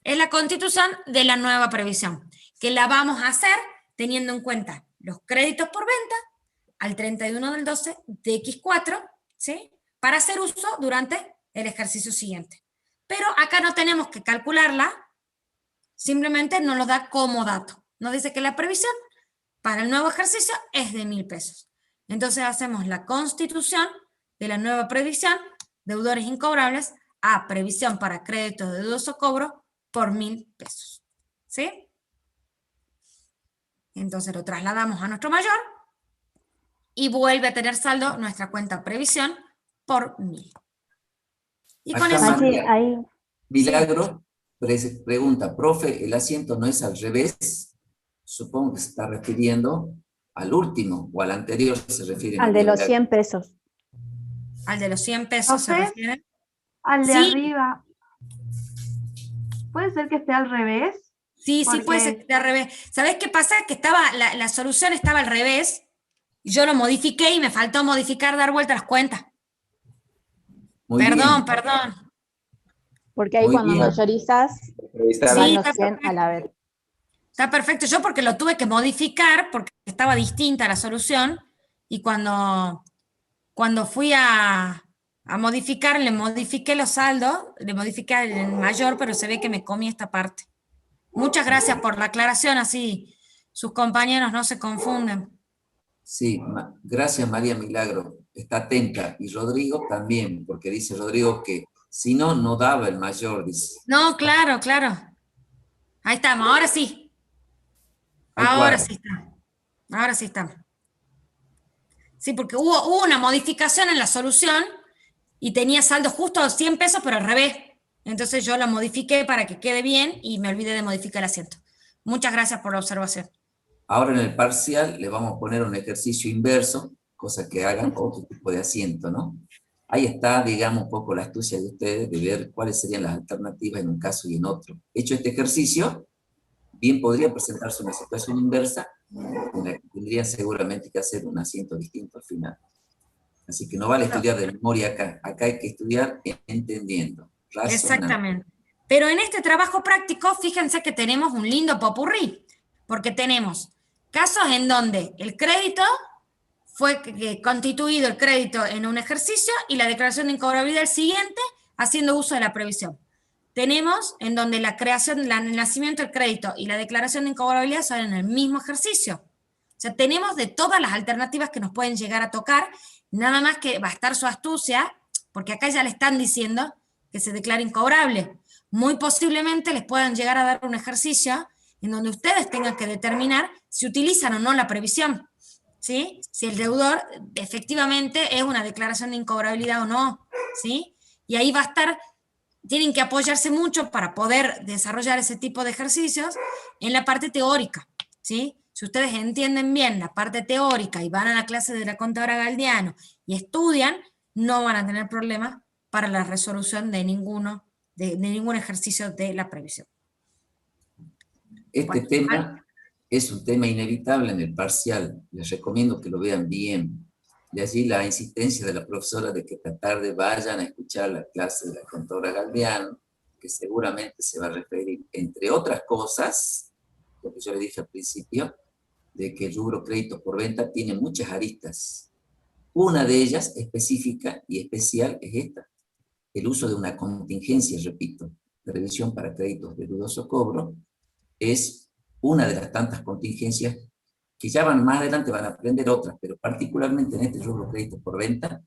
es la constitución de la nueva previsión, que la vamos a hacer teniendo en cuenta los créditos por venta al 31 del 12 de X4, ¿sí? Para hacer uso durante el ejercicio siguiente. Pero acá no tenemos que calcularla, simplemente nos lo da como dato. Nos dice que la previsión para el nuevo ejercicio es de 1.000 pesos. Entonces hacemos la constitución de la nueva previsión, deudores incobrables, a previsión para créditos de dudoso cobro por 1.000 pesos. ¿Sí? Entonces lo trasladamos a nuestro mayor y vuelve a tener saldo nuestra cuenta previsión por 1.000. Y con eso... Milagro pregunta, profe, ¿el asiento no es al revés? Supongo que se está refiriendo al último o al anterior se refiere. Al de los 100 pesos. Al de los 100 pesos se refiere. Al de arriba. ¿Puede ser que esté al revés? Sí, sí puede ser que esté al revés. ¿Sabés qué pasa? Que estaba, la solución estaba al revés, y yo lo modifiqué y me faltó modificar, dar vuelta a las cuentas. Perdón. Porque ahí cuando mayorizas, van los 100 a la vez. Está perfecto, yo porque lo tuve que modificar, porque estaba distinta la solución, y cuando fui a modificar, le modifiqué los saldos, le modifiqué el mayor, pero se ve que me comí esta parte. Muchas gracias por la aclaración, así sus compañeros no se confunden. Sí, gracias María Milagro, está atenta. Y Rodrigo también, porque dice Rodrigo que si no, no daba el mayor, dice. No, claro. Ahí estamos, ahora sí. Ahora sí estamos. Sí, porque hubo una modificación en la solución y tenía saldo justo 100 pesos, pero al revés. Entonces yo lo modifiqué para que quede bien y me olvidé de modificar el asiento. Muchas gracias por la observación. Ahora en el parcial le vamos a poner un ejercicio inverso, cosa que hagan otro tipo de asiento, ¿no? Ahí está, digamos, un poco la astucia de ustedes de ver cuáles serían las alternativas en un caso y en otro. Hecho este ejercicio, bien podría presentarse una situación inversa, en la que tendrían seguramente que hacer un asiento distinto al final. Así que no vale estudiar de memoria acá. Acá hay que estudiar entendiendo, razonando. Exactamente. Pero en este trabajo práctico, fíjense que tenemos un lindo popurrí, porque tenemos casos en donde el crédito fue constituido el crédito en un ejercicio y la declaración de incobrabilidad el siguiente, haciendo uso de la previsión. Tenemos en donde la creación, el nacimiento del crédito y la declaración de incobrabilidad son en el mismo ejercicio. O sea, tenemos de todas las alternativas que nos pueden llegar a tocar, nada más que va a estar su astucia, porque acá ya le están diciendo que se declara incobrable. Muy posiblemente les puedan llegar a dar un ejercicio en donde ustedes tengan que determinar si utilizan o no la previsión, ¿sí? Si el deudor efectivamente es una declaración de incobrabilidad o no, ¿sí? Y ahí va a estar, tienen que apoyarse mucho para poder desarrollar ese tipo de ejercicios en la parte teórica, ¿sí? Si ustedes entienden bien la parte teórica y van a la clase de la contadora Galdiano y estudian, no van a tener problemas para la resolución de ningún ejercicio de la previsión. Este tema es un tema inevitable en el parcial. Les recomiendo que lo vean bien. De allí la insistencia de la profesora de que esta tarde vayan a escuchar la clase de la contadora Galdiano, que seguramente se va a referir, entre otras cosas, lo que yo le dije al principio, de que el rubro crédito por venta tiene muchas aristas. Una de ellas específica y especial es esta: el uso de una contingencia, repito, de revisión para créditos de dudoso cobro, es una de las tantas contingencias que ya más adelante van a aprender otras, pero particularmente en este rubro crédito por venta,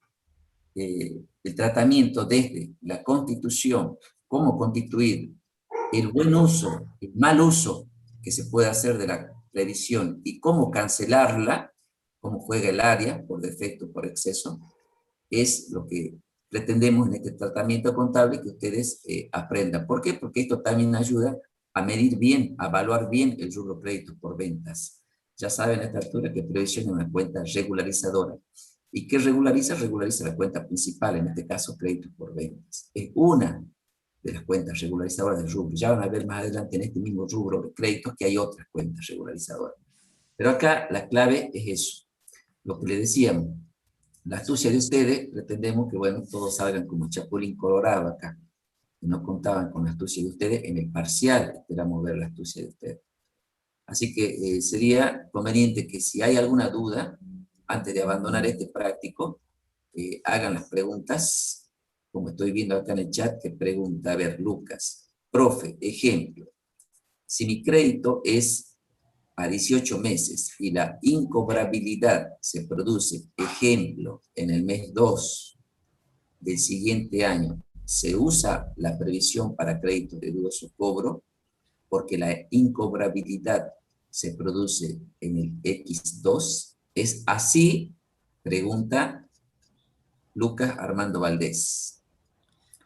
el tratamiento desde la constitución, cómo constituir, el buen uso, el mal uso que se puede hacer de la revisión y cómo cancelarla, cómo juega el área por defecto, por exceso, es lo que pretendemos en este tratamiento contable que ustedes aprendan. ¿Por qué? Porque esto también ayuda a medir bien, a evaluar bien el rubro crédito por ventas. Ya saben a esta altura que previsión es una cuenta regularizadora. ¿Y qué regulariza? Regulariza la cuenta principal, en este caso crédito por ventas. Es una de las cuentas regularizadoras del rubro. Ya van a ver más adelante en este mismo rubro de créditos que hay otras cuentas regularizadoras. Pero acá la clave es eso. Lo que le decíamos, la astucia de ustedes, pretendemos que, bueno, todos salgan como chapulín colorado acá. No contaban con la astucia de ustedes en el parcial, esperamos ver la astucia de ustedes. Así que sería conveniente que si hay alguna duda, antes de abandonar este práctico, hagan las preguntas, como estoy viendo acá en el chat, que pregunta, a ver, Lucas, profe, ejemplo, si mi crédito es a 18 meses y la incobrabilidad se produce, ejemplo, en el mes 2 del siguiente año, ¿se usa la previsión para créditos de dudoso cobro? Porque la incobrabilidad se produce en el X2. ¿Es así? Pregunta Lucas Armando Valdés.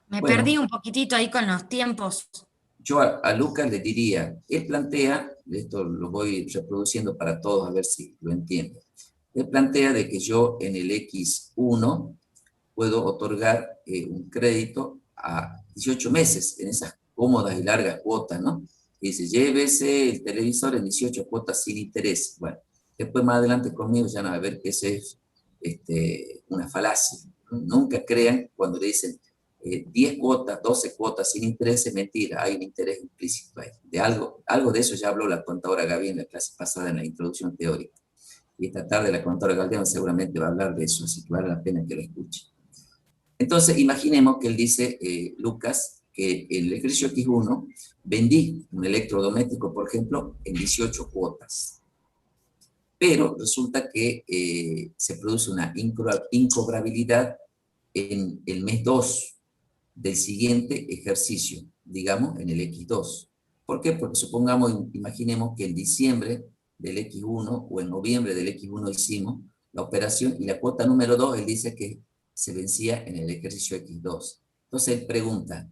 Me perdí un poquitito ahí con los tiempos. Yo a Lucas le diría, él plantea, esto lo voy reproduciendo para todos a ver si lo entienden. Él plantea de que yo en el X1 puedo otorgar un crédito a 18 meses en esas cómodas y largas cuotas, ¿no? Y dice, llévese el televisor en 18 cuotas sin interés. Bueno, después más adelante conmigo ya van a ver que ese es una falacia. Nunca crean cuando le dicen 10 cuotas, 12 cuotas sin interés, es mentira, hay un interés implícito ahí. De algo de eso ya habló la contadora Gaby en la clase pasada en la introducción teórica. Y esta tarde la contadora Galdiano seguramente va a hablar de eso, así que vale la pena que lo escuche. Entonces, imaginemos que él dice, Lucas, que el ejercicio X1 vendí un electrodoméstico, por ejemplo, en 18 cuotas. Pero resulta que se produce una incobrabilidad en el mes 2 del siguiente ejercicio, digamos, en el X2. ¿Por qué? Porque supongamos, imaginemos que en diciembre del X1 o en noviembre del X1 hicimos la operación y la cuota número 2, él dice que se vencía en el ejercicio X2. Entonces él pregunta,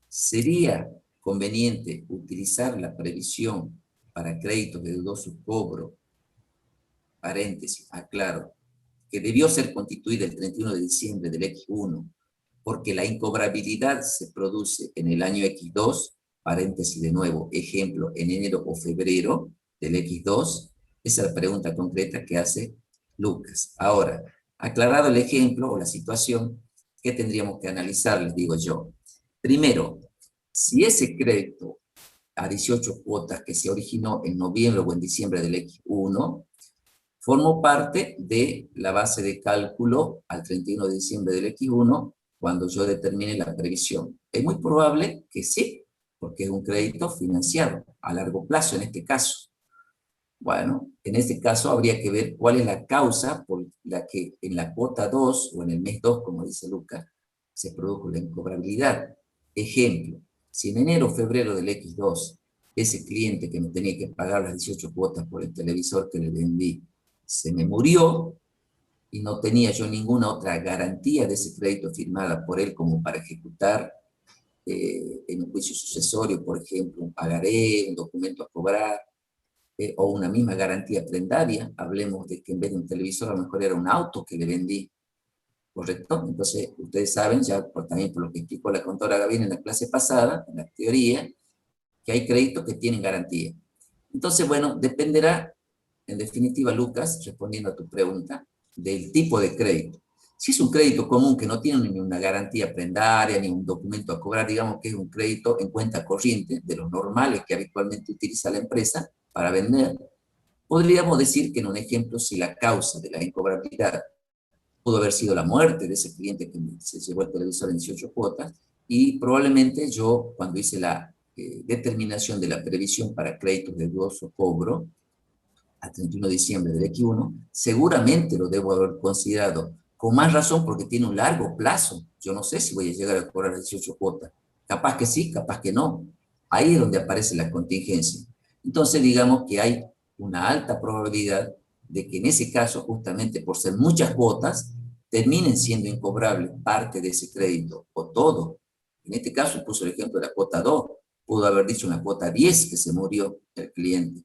¿sería conveniente utilizar la previsión para créditos de dudoso cobro? Paréntesis, aclaro, que debió ser constituida el 31 de diciembre del X1, porque la incobrabilidad se produce en el año X2, paréntesis de nuevo, ejemplo, en enero o febrero del X2, esa es la pregunta concreta que hace Lucas. Ahora, aclarado el ejemplo o la situación, ¿qué tendríamos que analizar? Les digo yo. Primero, si ese crédito a 18 cuotas que se originó en noviembre o en diciembre del X1, formó parte de la base de cálculo al 31 de diciembre del X1, cuando yo determine la previsión. Es muy probable que sí, porque es un crédito financiado a largo plazo en este caso. Bueno, en este caso habría que ver cuál es la causa por la que en la cuota 2 o en el mes 2, como dice Lucas, se produjo la incobrabilidad. Ejemplo, si en enero o febrero del X2 ese cliente que me tenía que pagar las 18 cuotas por el televisor que le vendí se me murió y no tenía yo ninguna otra garantía de ese crédito firmada por él como para ejecutar en un juicio sucesorio, por ejemplo, un pagaré, un documento a cobrar, o una misma garantía prendaria, hablemos de que en vez de un televisor a lo mejor era un auto que le vendí, ¿correcto? Entonces, ustedes saben, ya también por lo que explicó la contadora Gabriela en la clase pasada, en la teoría, que hay créditos que tienen garantía. Entonces, bueno, dependerá, en definitiva, Lucas, respondiendo a tu pregunta, del tipo de crédito. Si es un crédito común que no tiene ni una garantía prendaria, ni un documento a cobrar, digamos que es un crédito en cuenta corriente, de los normales que habitualmente utiliza la empresa para vender, podríamos decir que en un ejemplo, si la causa de la incobrabilidad pudo haber sido la muerte de ese cliente que se llevó el televisor en 18 cuotas, y probablemente yo, cuando hice la determinación de la previsión para créditos de dudoso cobro, a 31 de diciembre del X1, seguramente lo debo haber considerado, con más razón porque tiene un largo plazo. Yo no sé si voy a llegar a cobrar las 18 cuotas. Capaz que sí, capaz que no. Ahí es donde aparece la contingencia. Entonces, digamos que hay una alta probabilidad de que en ese caso, justamente por ser muchas cuotas, terminen siendo incobrables parte de ese crédito, o todo. En este caso, puso el ejemplo de la cuota 2, pudo haber dicho una cuota 10 que se murió el cliente.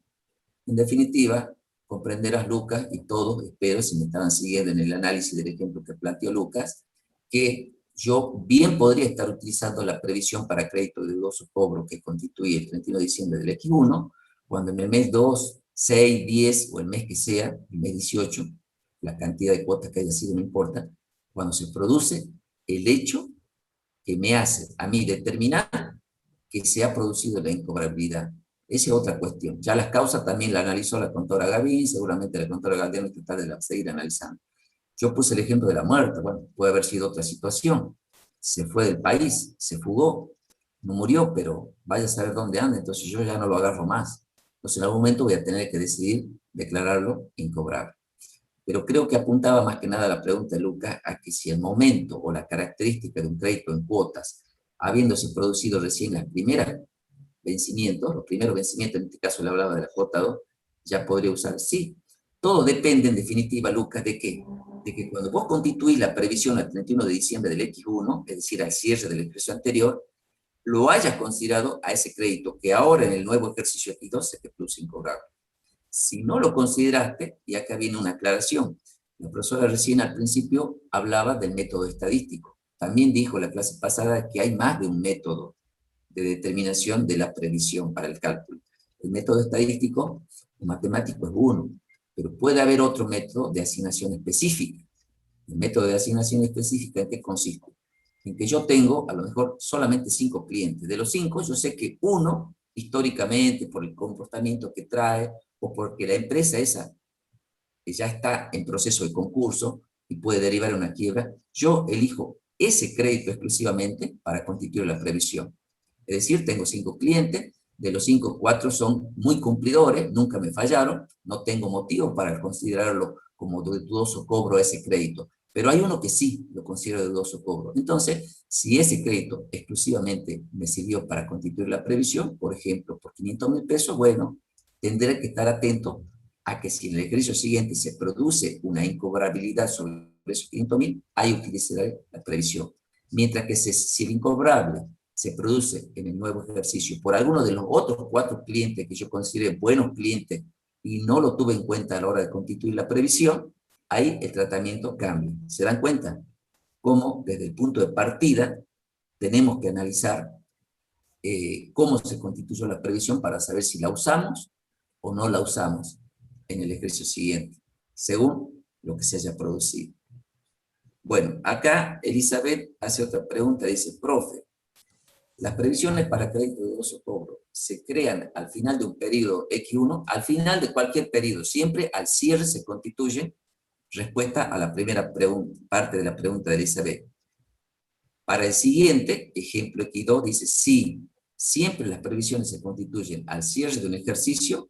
En definitiva, comprenderás, Lucas, y todos, espero, si me estaban siguiendo en el análisis del ejemplo que planteó Lucas, que yo bien podría estar utilizando la previsión para crédito de dudoso cobro que constituye el 31 de diciembre del X1, cuando en el mes 2, 6, 10 o el mes que sea, el mes 18, la cantidad de cuotas que haya sido no importa, cuando se produce el hecho que me hace a mí determinar que se ha producido la incobrabilidad. Esa es otra cuestión. Ya las causas también la analizó la contadora Gavín, seguramente la contadora Galdeano tratar de seguir analizando. Yo puse el ejemplo de la muerte, bueno, puede haber sido otra situación. Se fue del país, se fugó, no murió, pero vaya a saber dónde anda, entonces yo ya no lo agarro más. Entonces en algún momento voy a tener que decidir declararlo incobrable. Pero creo que apuntaba más que nada la pregunta de Lucas a que si el momento o la característica de un crédito en cuotas, habiéndose producido recién las primeras vencimientos, los primeros vencimientos, en este caso le hablaba de la cuota 2, ya podría usar. Sí, todo depende en definitiva, Lucas, ¿de qué? De que cuando vos constituís la previsión al 31 de diciembre del X1, es decir, al cierre del ejercicio anterior, lo hayas considerado a ese crédito que ahora en el nuevo ejercicio X2 se te produce incobrable. Si no lo consideraste, y acá viene una aclaración, la profesora recién al principio hablaba del método estadístico. También dijo en la clase pasada que hay más de un método de determinación de la previsión para el cálculo. El método estadístico, el matemático es uno, pero puede haber otro método de asignación específica. El método de asignación específica, ¿en qué consiste? En que yo tengo a lo mejor solamente 5 clientes. De los 5 yo sé que uno, históricamente, por el comportamiento que trae, o porque la empresa esa que ya está en proceso de concurso y puede derivar en una quiebra, yo elijo ese crédito exclusivamente para constituir la previsión. Es decir, tengo 5 clientes, de los 5, 4 son muy cumplidores, nunca me fallaron, no tengo motivo para considerarlo como de dudoso cobro ese crédito, pero hay uno que sí lo considero de dudoso cobro. Entonces, si ese crédito exclusivamente me sirvió para constituir la previsión, por ejemplo, por 500.000 pesos, bueno, tendré que estar atento a que si en el ejercicio siguiente se produce una incobrabilidad sobre esos 500.000, ahí utilizaré la previsión. Mientras que si el incobrable se produce en el nuevo ejercicio por alguno de los otros 4 clientes que yo consideré buenos clientes y no lo tuve en cuenta a la hora de constituir la previsión, ahí el tratamiento cambia. ¿Se dan cuenta? Cómo desde el punto de partida tenemos que analizar cómo se constituyó la previsión para saber si la usamos o no la usamos en el ejercicio siguiente, según lo que se haya producido. Bueno, acá Elizabeth hace otra pregunta, dice, profe, las previsiones para crédito de dudoso cobro se crean al final de un periodo X1, al final de cualquier periodo, siempre al cierre se constituye. Respuesta a la primera parte de la pregunta de Elizabeth. Para el siguiente, ejemplo X2, dice, sí, siempre las previsiones se constituyen al cierre de un ejercicio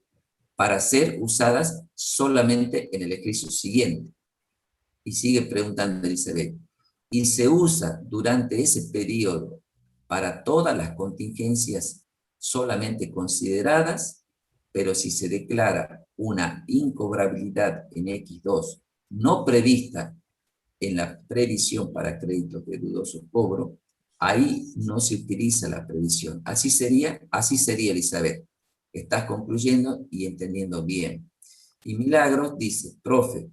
para ser usadas solamente en el ejercicio siguiente. Y sigue preguntando Elizabeth, y se usa durante ese periodo para todas las contingencias solamente consideradas, pero si se declara una incobrabilidad en X2 no prevista en la previsión para créditos de dudoso cobro, ahí no se utiliza la previsión. Así sería, Elizabeth. Estás concluyendo y entendiendo bien. Y Milagros dice, profe,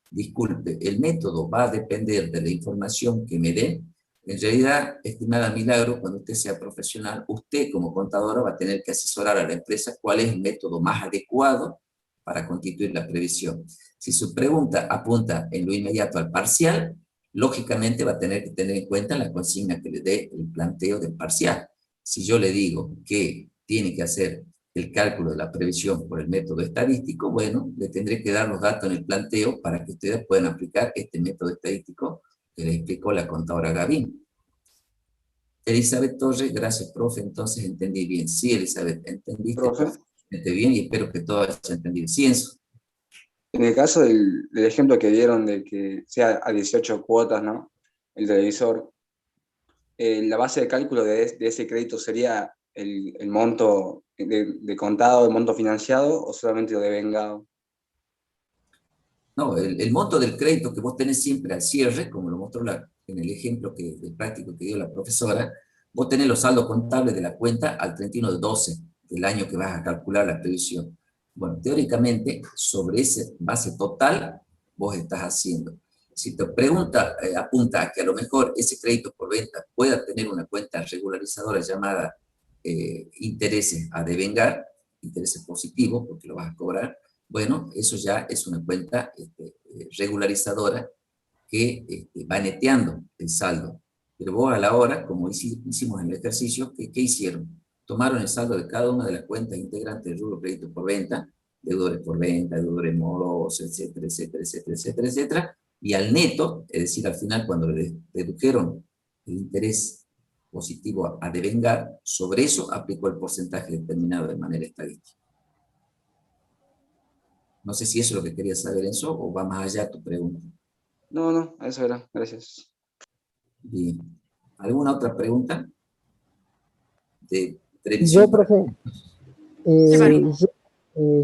disculpe, el método va a depender de la información que me den. En realidad, estimada Milagro, cuando usted sea profesional, usted como contadora va a tener que asesorar a la empresa cuál es el método más adecuado para constituir la previsión. Si su pregunta apunta en lo inmediato al parcial, lógicamente va a tener que tener en cuenta la consigna que le dé el planteo del parcial. Si yo le digo que tiene que hacer el cálculo de la previsión por el método estadístico, bueno, le tendré que dar los datos en el planteo para que ustedes puedan aplicar este método estadístico que les explicó la contadora Gavín. Elizabeth Torres, gracias, profe, entonces entendí bien. Sí, Elizabeth, entendiste bien y espero que todo haya entendido. Sí, Enzo. En el caso del ejemplo que dieron de que sea a 18 cuotas, ¿no? El televisor, la base de cálculo de ese crédito sería el monto de contado, el monto financiado o solamente lo devengado. No, el monto del crédito que vos tenés siempre al cierre, como lo mostró en el ejemplo del práctico que dio la profesora, vos tenés los saldos contables de la cuenta al 31/12 del año que vas a calcular la previsión. Bueno, teóricamente, sobre esa base total, vos estás haciendo. Si tu pregunta apunta a que a lo mejor ese crédito por venta pueda tener una cuenta regularizadora llamada intereses a devengar, intereses positivos, porque lo vas a cobrar, bueno, eso ya es una cuenta regularizadora que va neteando el saldo. Pero vos a la hora, como hicimos en el ejercicio, ¿qué hicieron? Tomaron el saldo de cada una de las cuentas integrantes del rubro crédito por venta, deudores por venta, deudores morosos, etcétera, etcétera, etcétera, etcétera, etcétera, y al neto, es decir, al final cuando le dedujeron el interés positivo a devengar, sobre eso aplicó el porcentaje determinado de manera estadística. No sé si eso es lo que querías saber, Enzo, o va más allá tu pregunta. No, eso era. Gracias. Bien. ¿Alguna otra pregunta? De previsión. Yo, profe,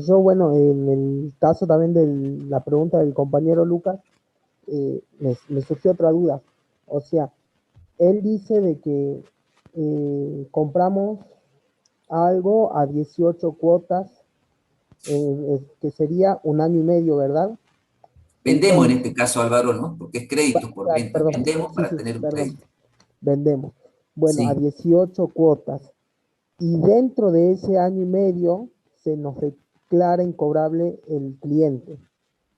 yo, bueno, en el caso también de la pregunta del compañero Lucas, me surgió otra duda. O sea, él dice de que compramos algo a 18 cuotas, que sería 1 año y medio, ¿verdad? Vendemos Entonces, en este caso, Álvaro, ¿no? Porque es crédito por venta. Perdón, Vendemos para sí, tener un perdón. crédito. Vendemos. Bueno, Sí. a 18 cuotas. Y dentro de ese año y medio se nos declara incobrable el cliente.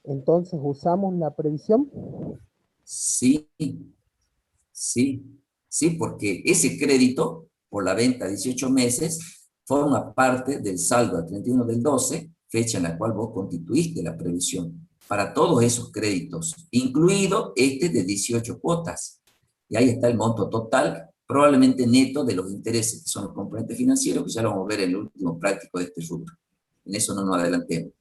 Entonces, ¿usamos la previsión? Sí, porque ese crédito por la venta a 18 meses forma parte del saldo a 31/12, fecha en la cual vos constituiste la previsión para todos esos créditos, incluido este de 18 cuotas. Y ahí está el monto total, probablemente neto de los intereses, que son los componentes financieros, que ya lo vamos a ver en el último práctico de este rubro. En eso no nos adelantemos.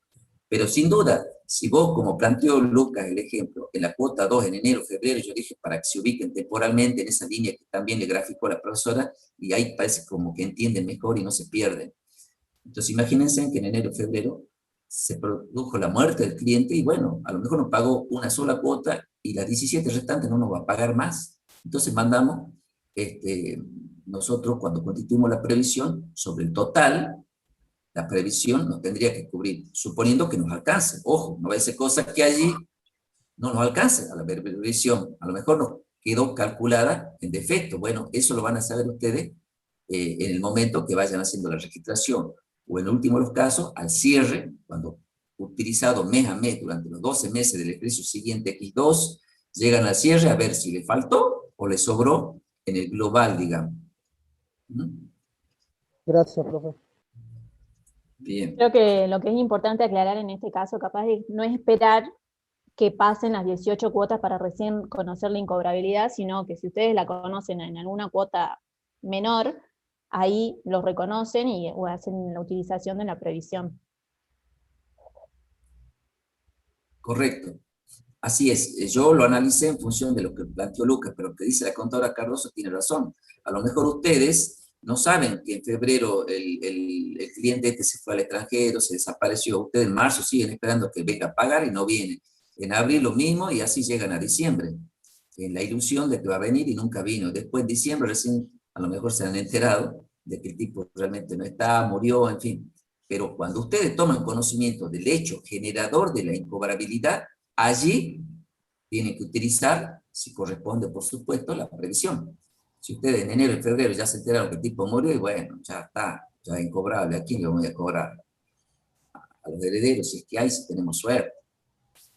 Pero sin duda, si vos, como planteó Lucas el ejemplo, en la cuota 2 en enero, febrero, yo dije para que se ubiquen temporalmente en esa línea que también le graficó la profesora, y ahí parece como que entienden mejor y no se pierden. Entonces imagínense que en enero, febrero, se produjo la muerte del cliente y bueno, a lo mejor nos pagó una sola cuota y las 17 restantes no nos va a pagar más. Entonces mandamos, nosotros cuando constituimos la previsión sobre el total, la previsión nos tendría que cubrir, suponiendo que nos alcance. Ojo, no va a ser cosa que allí no nos alcanza a la previsión, a lo mejor nos quedó calculada en defecto. Bueno, eso lo van a saber ustedes en el momento que vayan haciendo la registración, o en el último de los casos, al cierre, cuando utilizado mes a mes durante los 12 meses del ejercicio siguiente X2, llegan al cierre a ver si le faltó o le sobró en el global, digamos. Gracias, profe. Bien. Creo que lo que es importante aclarar en este caso, capaz de no es esperar que pasen las 18 cuotas para recién conocer la incobrabilidad, sino que si ustedes la conocen en alguna cuota menor, ahí lo reconocen y hacen la utilización de la previsión. Correcto. Así es. Yo lo analicé en función de lo que planteó Lucas, pero lo que dice la contadora Cardoso tiene razón. A lo mejor ustedes no saben que en febrero el cliente este se fue al extranjero, se desapareció. Ustedes en marzo siguen esperando que venga a pagar y no viene. En abril lo mismo y así llegan a diciembre. En la ilusión de que va a venir y nunca vino. Después en diciembre recién a lo mejor se han enterado de que el tipo realmente no está, murió, en fin. Pero cuando ustedes toman conocimiento del hecho generador de la incobrabilidad, allí tienen que utilizar, si corresponde por supuesto, la previsión. Si ustedes en enero y febrero ya se enteraron que el tipo murió, y bueno, ya está, ya es incobrable. ¿A quién le voy a cobrar? A los herederos, si es que hay, si tenemos suerte.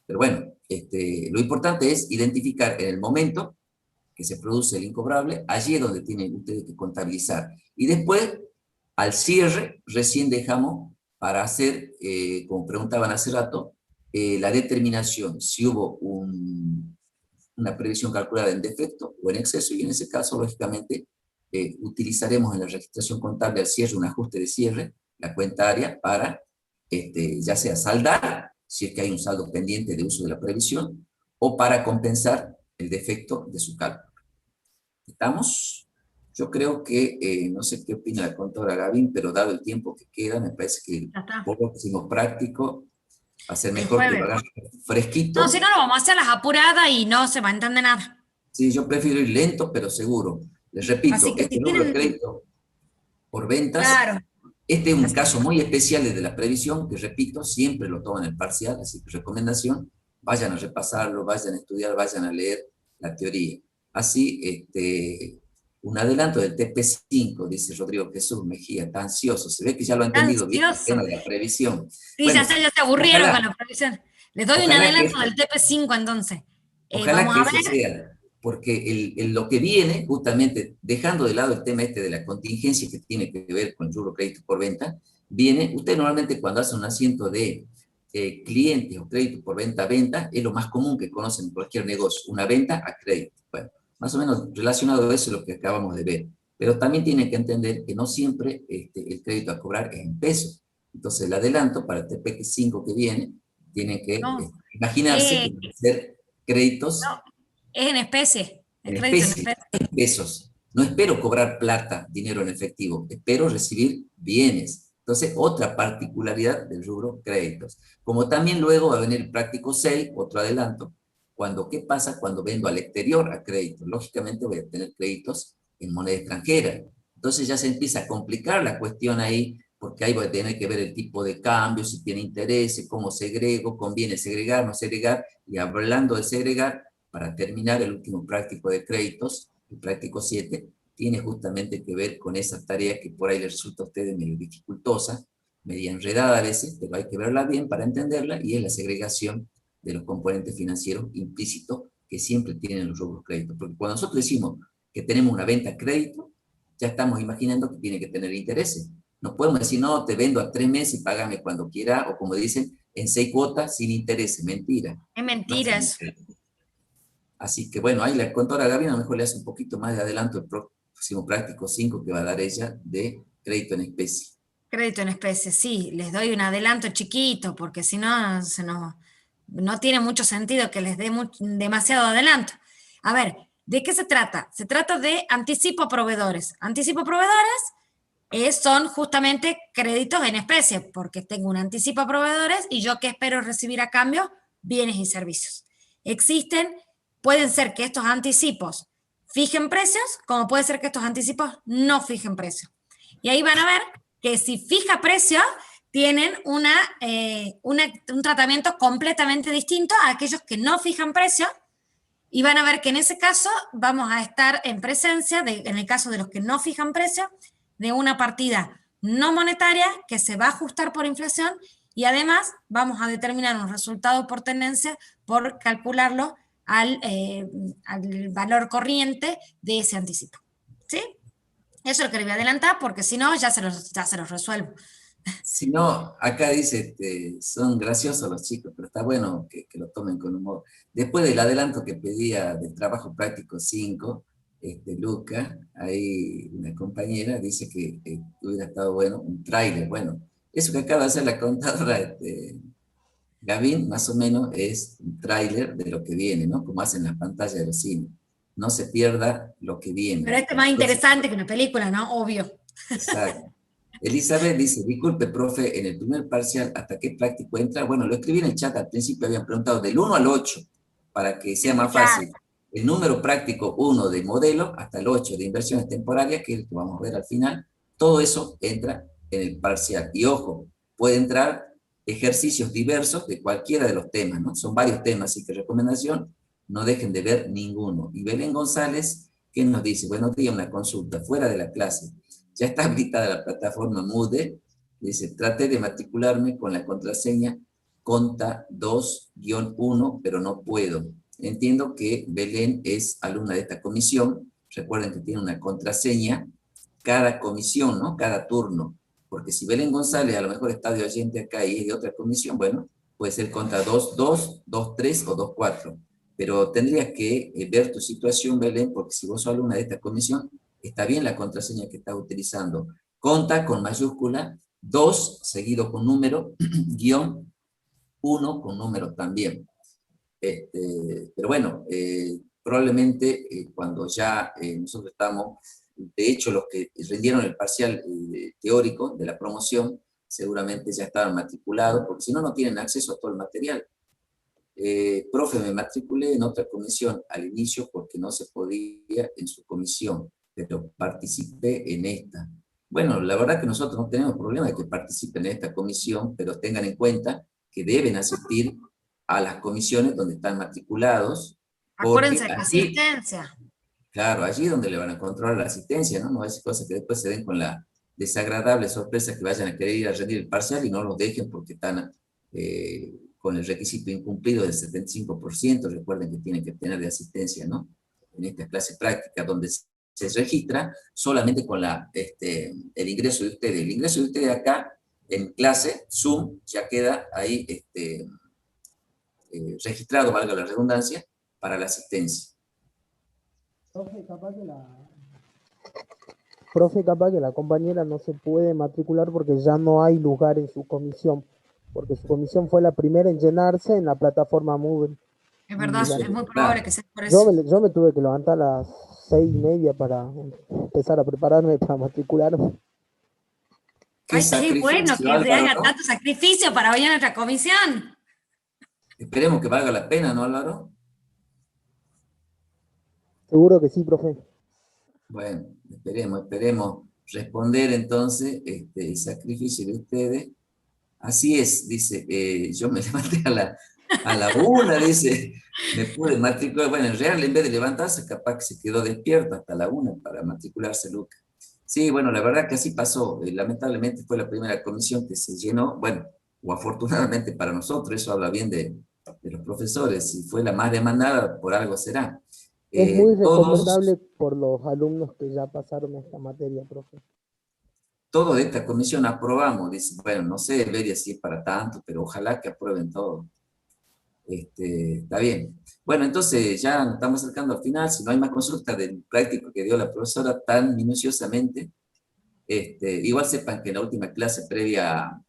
Pero bueno, lo importante es identificar en el momento que se produce el incobrable, allí es donde tienen ustedes que contabilizar. Y después, al cierre, recién dejamos para hacer, como preguntaban hace rato, la determinación si hubo una previsión calculada en defecto o en exceso, y en ese caso, lógicamente, utilizaremos en la registración contable al cierre un ajuste de cierre, la cuenta área, para ya sea saldar, si es que hay un saldo pendiente de uso de la previsión, o para compensar el defecto de su cálculo. ¿Estamos? Yo creo que, no sé qué opina la contadora Gavín, pero dado el tiempo que queda, me parece que por lo próximo práctico va a ser mejor que lo hagan fresquito. No, si no, lo vamos a hacer a las apuradas y no se va a entender nada. Sí, yo prefiero ir lento, pero seguro. Les repito, Así que este si rubro de tienen... crédito por ventas, Claro. este es un caso muy especial de la previsión, que repito, siempre lo toman en el parcial, así que recomendación, vayan a repasarlo, vayan a estudiar, vayan a leer la teoría. Así, un adelanto del TP5, dice Rodrigo Jesús Mejía, está ansioso, se ve que ya lo ha entendido bien el tema de la previsión. Sí, bueno, ya se aburrieron ojalá, con la previsión. Les doy un ojalá adelanto del TP5 entonces. Ojalá Vamos que a eso ver. sea, porque lo que viene, justamente, dejando de lado el tema de la contingencia que tiene que ver con el rubro crédito por venta, viene, usted normalmente cuando hace un asiento de clientes o crédito por venta, es lo más común que conocen en cualquier negocio, una venta a crédito. Bueno, más o menos relacionado a eso es lo que acabamos de ver. Pero también tienen que entender que no siempre el crédito a cobrar es en pesos. Entonces, el adelanto para el TP5 que viene, tienen que imaginarse que van a ser créditos es en especie, en especie, en pesos. No espero cobrar plata, dinero en efectivo, espero recibir bienes. Entonces, otra particularidad del rubro créditos. Como también luego va a venir el práctico 6, otro adelanto, ¿qué pasa cuando vendo al exterior a crédito? Lógicamente voy a tener créditos en moneda extranjera. Entonces ya se empieza a complicar la cuestión ahí, porque ahí voy a tener que ver el tipo de cambio, si tiene intereses, cómo segrego, conviene segregar, no segregar, y hablando de segregar, para terminar el último práctico de créditos, el práctico 7, tiene justamente que ver con esas tareas que por ahí les resulta a ustedes medio dificultosa, medio enredada a veces, pero hay que verla bien para entenderla, y es la segregación de los componentes financieros implícitos que siempre tienen los rubros créditos. Porque cuando nosotros decimos que tenemos una venta a crédito, ya estamos imaginando que tiene que tener intereses. No podemos decir, no, te vendo a 3 meses y págame cuando quiera, o como dicen, en 6 cuotas sin intereses. Mentira. Es mentira eso. Así que bueno, ahí la contadora Gaby a lo mejor le hace un poquito más de adelanto el próximo práctico 5 que va a dar ella de crédito en especie. Crédito en especie, sí, les doy un adelanto chiquito, porque si no, no tiene mucho sentido que les dé demasiado adelanto. A ver, ¿de qué se trata? Se trata de anticipo a proveedores. Anticipo a proveedores son justamente créditos en especie, porque tengo un anticipo a proveedores y yo que espero recibir a cambio bienes y servicios. Pueden ser que estos anticipos fijen precios, como puede ser que estos anticipos no fijen precios. Y ahí van a ver que si fija precio, tienen un tratamiento completamente distinto a aquellos que no fijan precio, y van a ver que en ese caso vamos a estar en presencia, en el caso de los que no fijan precio, de una partida no monetaria que se va a ajustar por inflación, y además vamos a determinar un resultado por tendencia por calcularlo al valor corriente de ese anticipo. ¿Sí? Eso es lo que le voy a adelantar, porque si no, ya se los resuelvo. Si no, acá dice, son graciosos los chicos, pero está bueno que lo tomen con humor. Después del adelanto que pedía del trabajo práctico 5, Luca, ahí una compañera dice que hubiera estado bueno un tráiler. Bueno, eso que acaba de hacer la contadora Gavín, más o menos es un tráiler de lo que viene, ¿no? Como hacen las pantallas de los cines. No se pierda lo que viene. Pero este es más interesante que una película, ¿no? Obvio. Exacto. Elizabeth dice, disculpe, profe, en el primer parcial, ¿hasta qué práctico entra? Bueno, lo escribí en el chat, al principio habían preguntado del 1 al 8, para que sea más fácil. El número práctico 1 de modelo, hasta el 8 de inversiones temporarias, que es el que vamos a ver al final, todo eso entra en el parcial. Y ojo, puede entrar ejercicios diversos de cualquiera de los temas, ¿no? Son varios temas, así que recomendación, no dejen de ver ninguno. Y Belén González, que nos dice, buenos días, una consulta, fuera de la clase. Ya está habilitada la plataforma Moodle, dice, traté de matricularme con la contraseña conta 2-1, pero no puedo. Entiendo que Belén es alumna de esta comisión, recuerden que tiene una contraseña, cada comisión, ¿no? Cada turno, porque si Belén González a lo mejor está de oyente acá y es de otra comisión, bueno, puede ser conta 2-2, 2-3 o 2-4, pero tendrías que ver tu situación, Belén, porque si vos sos alumna de esta comisión, está bien la contraseña que estás utilizando. Conta con mayúscula, 2 seguido con número, guión 1 con número también. Pero bueno, probablemente cuando ya nosotros estamos, de hecho los que rindieron el parcial teórico de la promoción, seguramente ya estaban matriculados, porque si no, no tienen acceso a todo el material. Profe, me matriculé en otra comisión al inicio porque no se podía en su comisión, pero participé en esta. Bueno, la verdad que nosotros no tenemos problema de que participen en esta comisión, pero tengan en cuenta que deben asistir a las comisiones donde están matriculados. Acuérdense de la asistencia. Claro, allí es donde le van a controlar la asistencia, ¿no? No es cosas que después se den con la desagradable sorpresa que vayan a querer ir a rendir el parcial y no los dejen porque están con el requisito incumplido del 75%, recuerden que tienen que tener de asistencia, ¿no? En esta clase práctica, donde se registra solamente con el ingreso de ustedes. El ingreso de ustedes acá, en clase, Zoom, ya queda ahí registrado, valga la redundancia, para la asistencia. Profe, capaz que la compañera no se puede matricular porque ya no hay lugar en su comisión, porque su comisión fue la primera en llenarse en la plataforma Moodle. Es verdad, es muy probable que sea por eso. Yo me tuve que levantar a las 6:30 para empezar a prepararme para matricularme. Ay, qué bueno que se haga tanto sacrificio para venir a nuestra comisión. Esperemos que valga la pena, ¿no, Álvaro? Seguro que sí, profe. Bueno, esperemos responder entonces el sacrificio de ustedes. Así es, dice, yo me levanté a la 1, dice, me pude matricular. Bueno, en real, en vez de levantarse, capaz que se quedó despierto hasta la 1 para matricularse, Luca. Sí, bueno, la verdad que así pasó. Lamentablemente fue la primera comisión que se llenó, bueno, o afortunadamente para nosotros, eso habla bien de los profesores. Si fue la más demandada, por algo será. Es muy recomendable por los alumnos que ya pasaron esta materia, profe. Todo de esta comisión aprobamos, dice, bueno, no sé, Beria, si es para tanto, pero ojalá que aprueben todo. Está bien. Bueno, entonces ya nos estamos acercando al final, si no hay más consultas del práctico que dio la profesora tan minuciosamente, igual sepan que en la última clase previa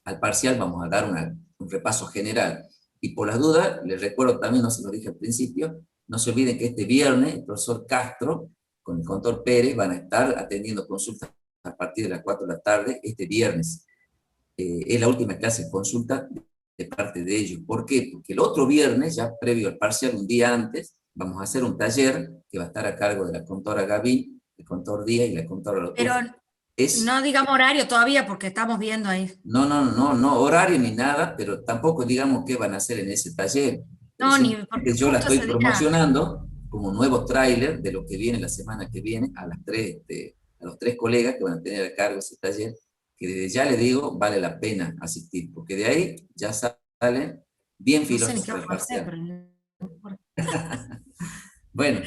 al parcial vamos a dar un repaso general. Y por las dudas, les recuerdo también, no se lo dije al principio, no se olviden que este viernes el profesor Castro con el contador Pérez van a estar atendiendo consultas a partir de las 4 de la tarde, este viernes. Es la última clase de consulta de parte de ellos. ¿Por qué? Porque el otro viernes, ya previo al parcial, un día antes, vamos a hacer un taller que va a estar a cargo de la contadora Gaby, el contador Díaz y la contadora Lotufo. No digamos horario todavía porque estamos viendo ahí. No horario ni nada, pero tampoco digamos qué van a hacer en ese taller. No, ni porque yo la justo estoy ese día- promocionando como nuevo tráiler de lo que viene la semana que viene a los 3 colegas que van a tener a cargo ese taller, que desde ya les digo, vale la pena asistir, porque de ahí ya salen bien No sé filosos ni qué para el vamos a hacer, parcial. pero... Bueno,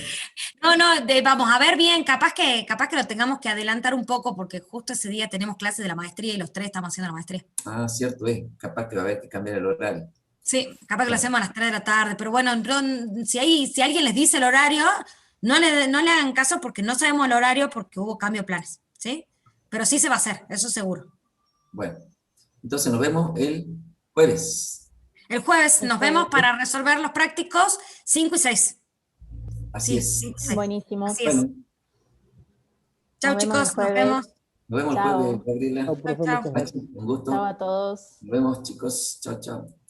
Vamos a ver bien, capaz que lo tengamos que adelantar un poco porque justo ese día tenemos clases de la maestría y los 3 estamos haciendo la maestría. cierto es, capaz que va a haber que cambiar el horario. Sí, capaz que lo hacemos a las 3 de la tarde, pero bueno, si alguien les dice el horario, no le hagan caso porque no sabemos el horario porque hubo cambio de planes, ¿sí? Pero sí se va a hacer, eso seguro. Bueno, entonces nos vemos el jueves. El jueves nos vemos para resolver los prácticos 5 y 6. Así es. Sí, sí. Buenísimo. Así es. Bueno, Chao Nos vemos el chicos, nos jueves. vemos. nos vemos el Chao. jueves, Gabriela. Chao, profe, Chao. muchas gracias. Un gusto. Chao a todos. Nos vemos, chicos. Chao, chao.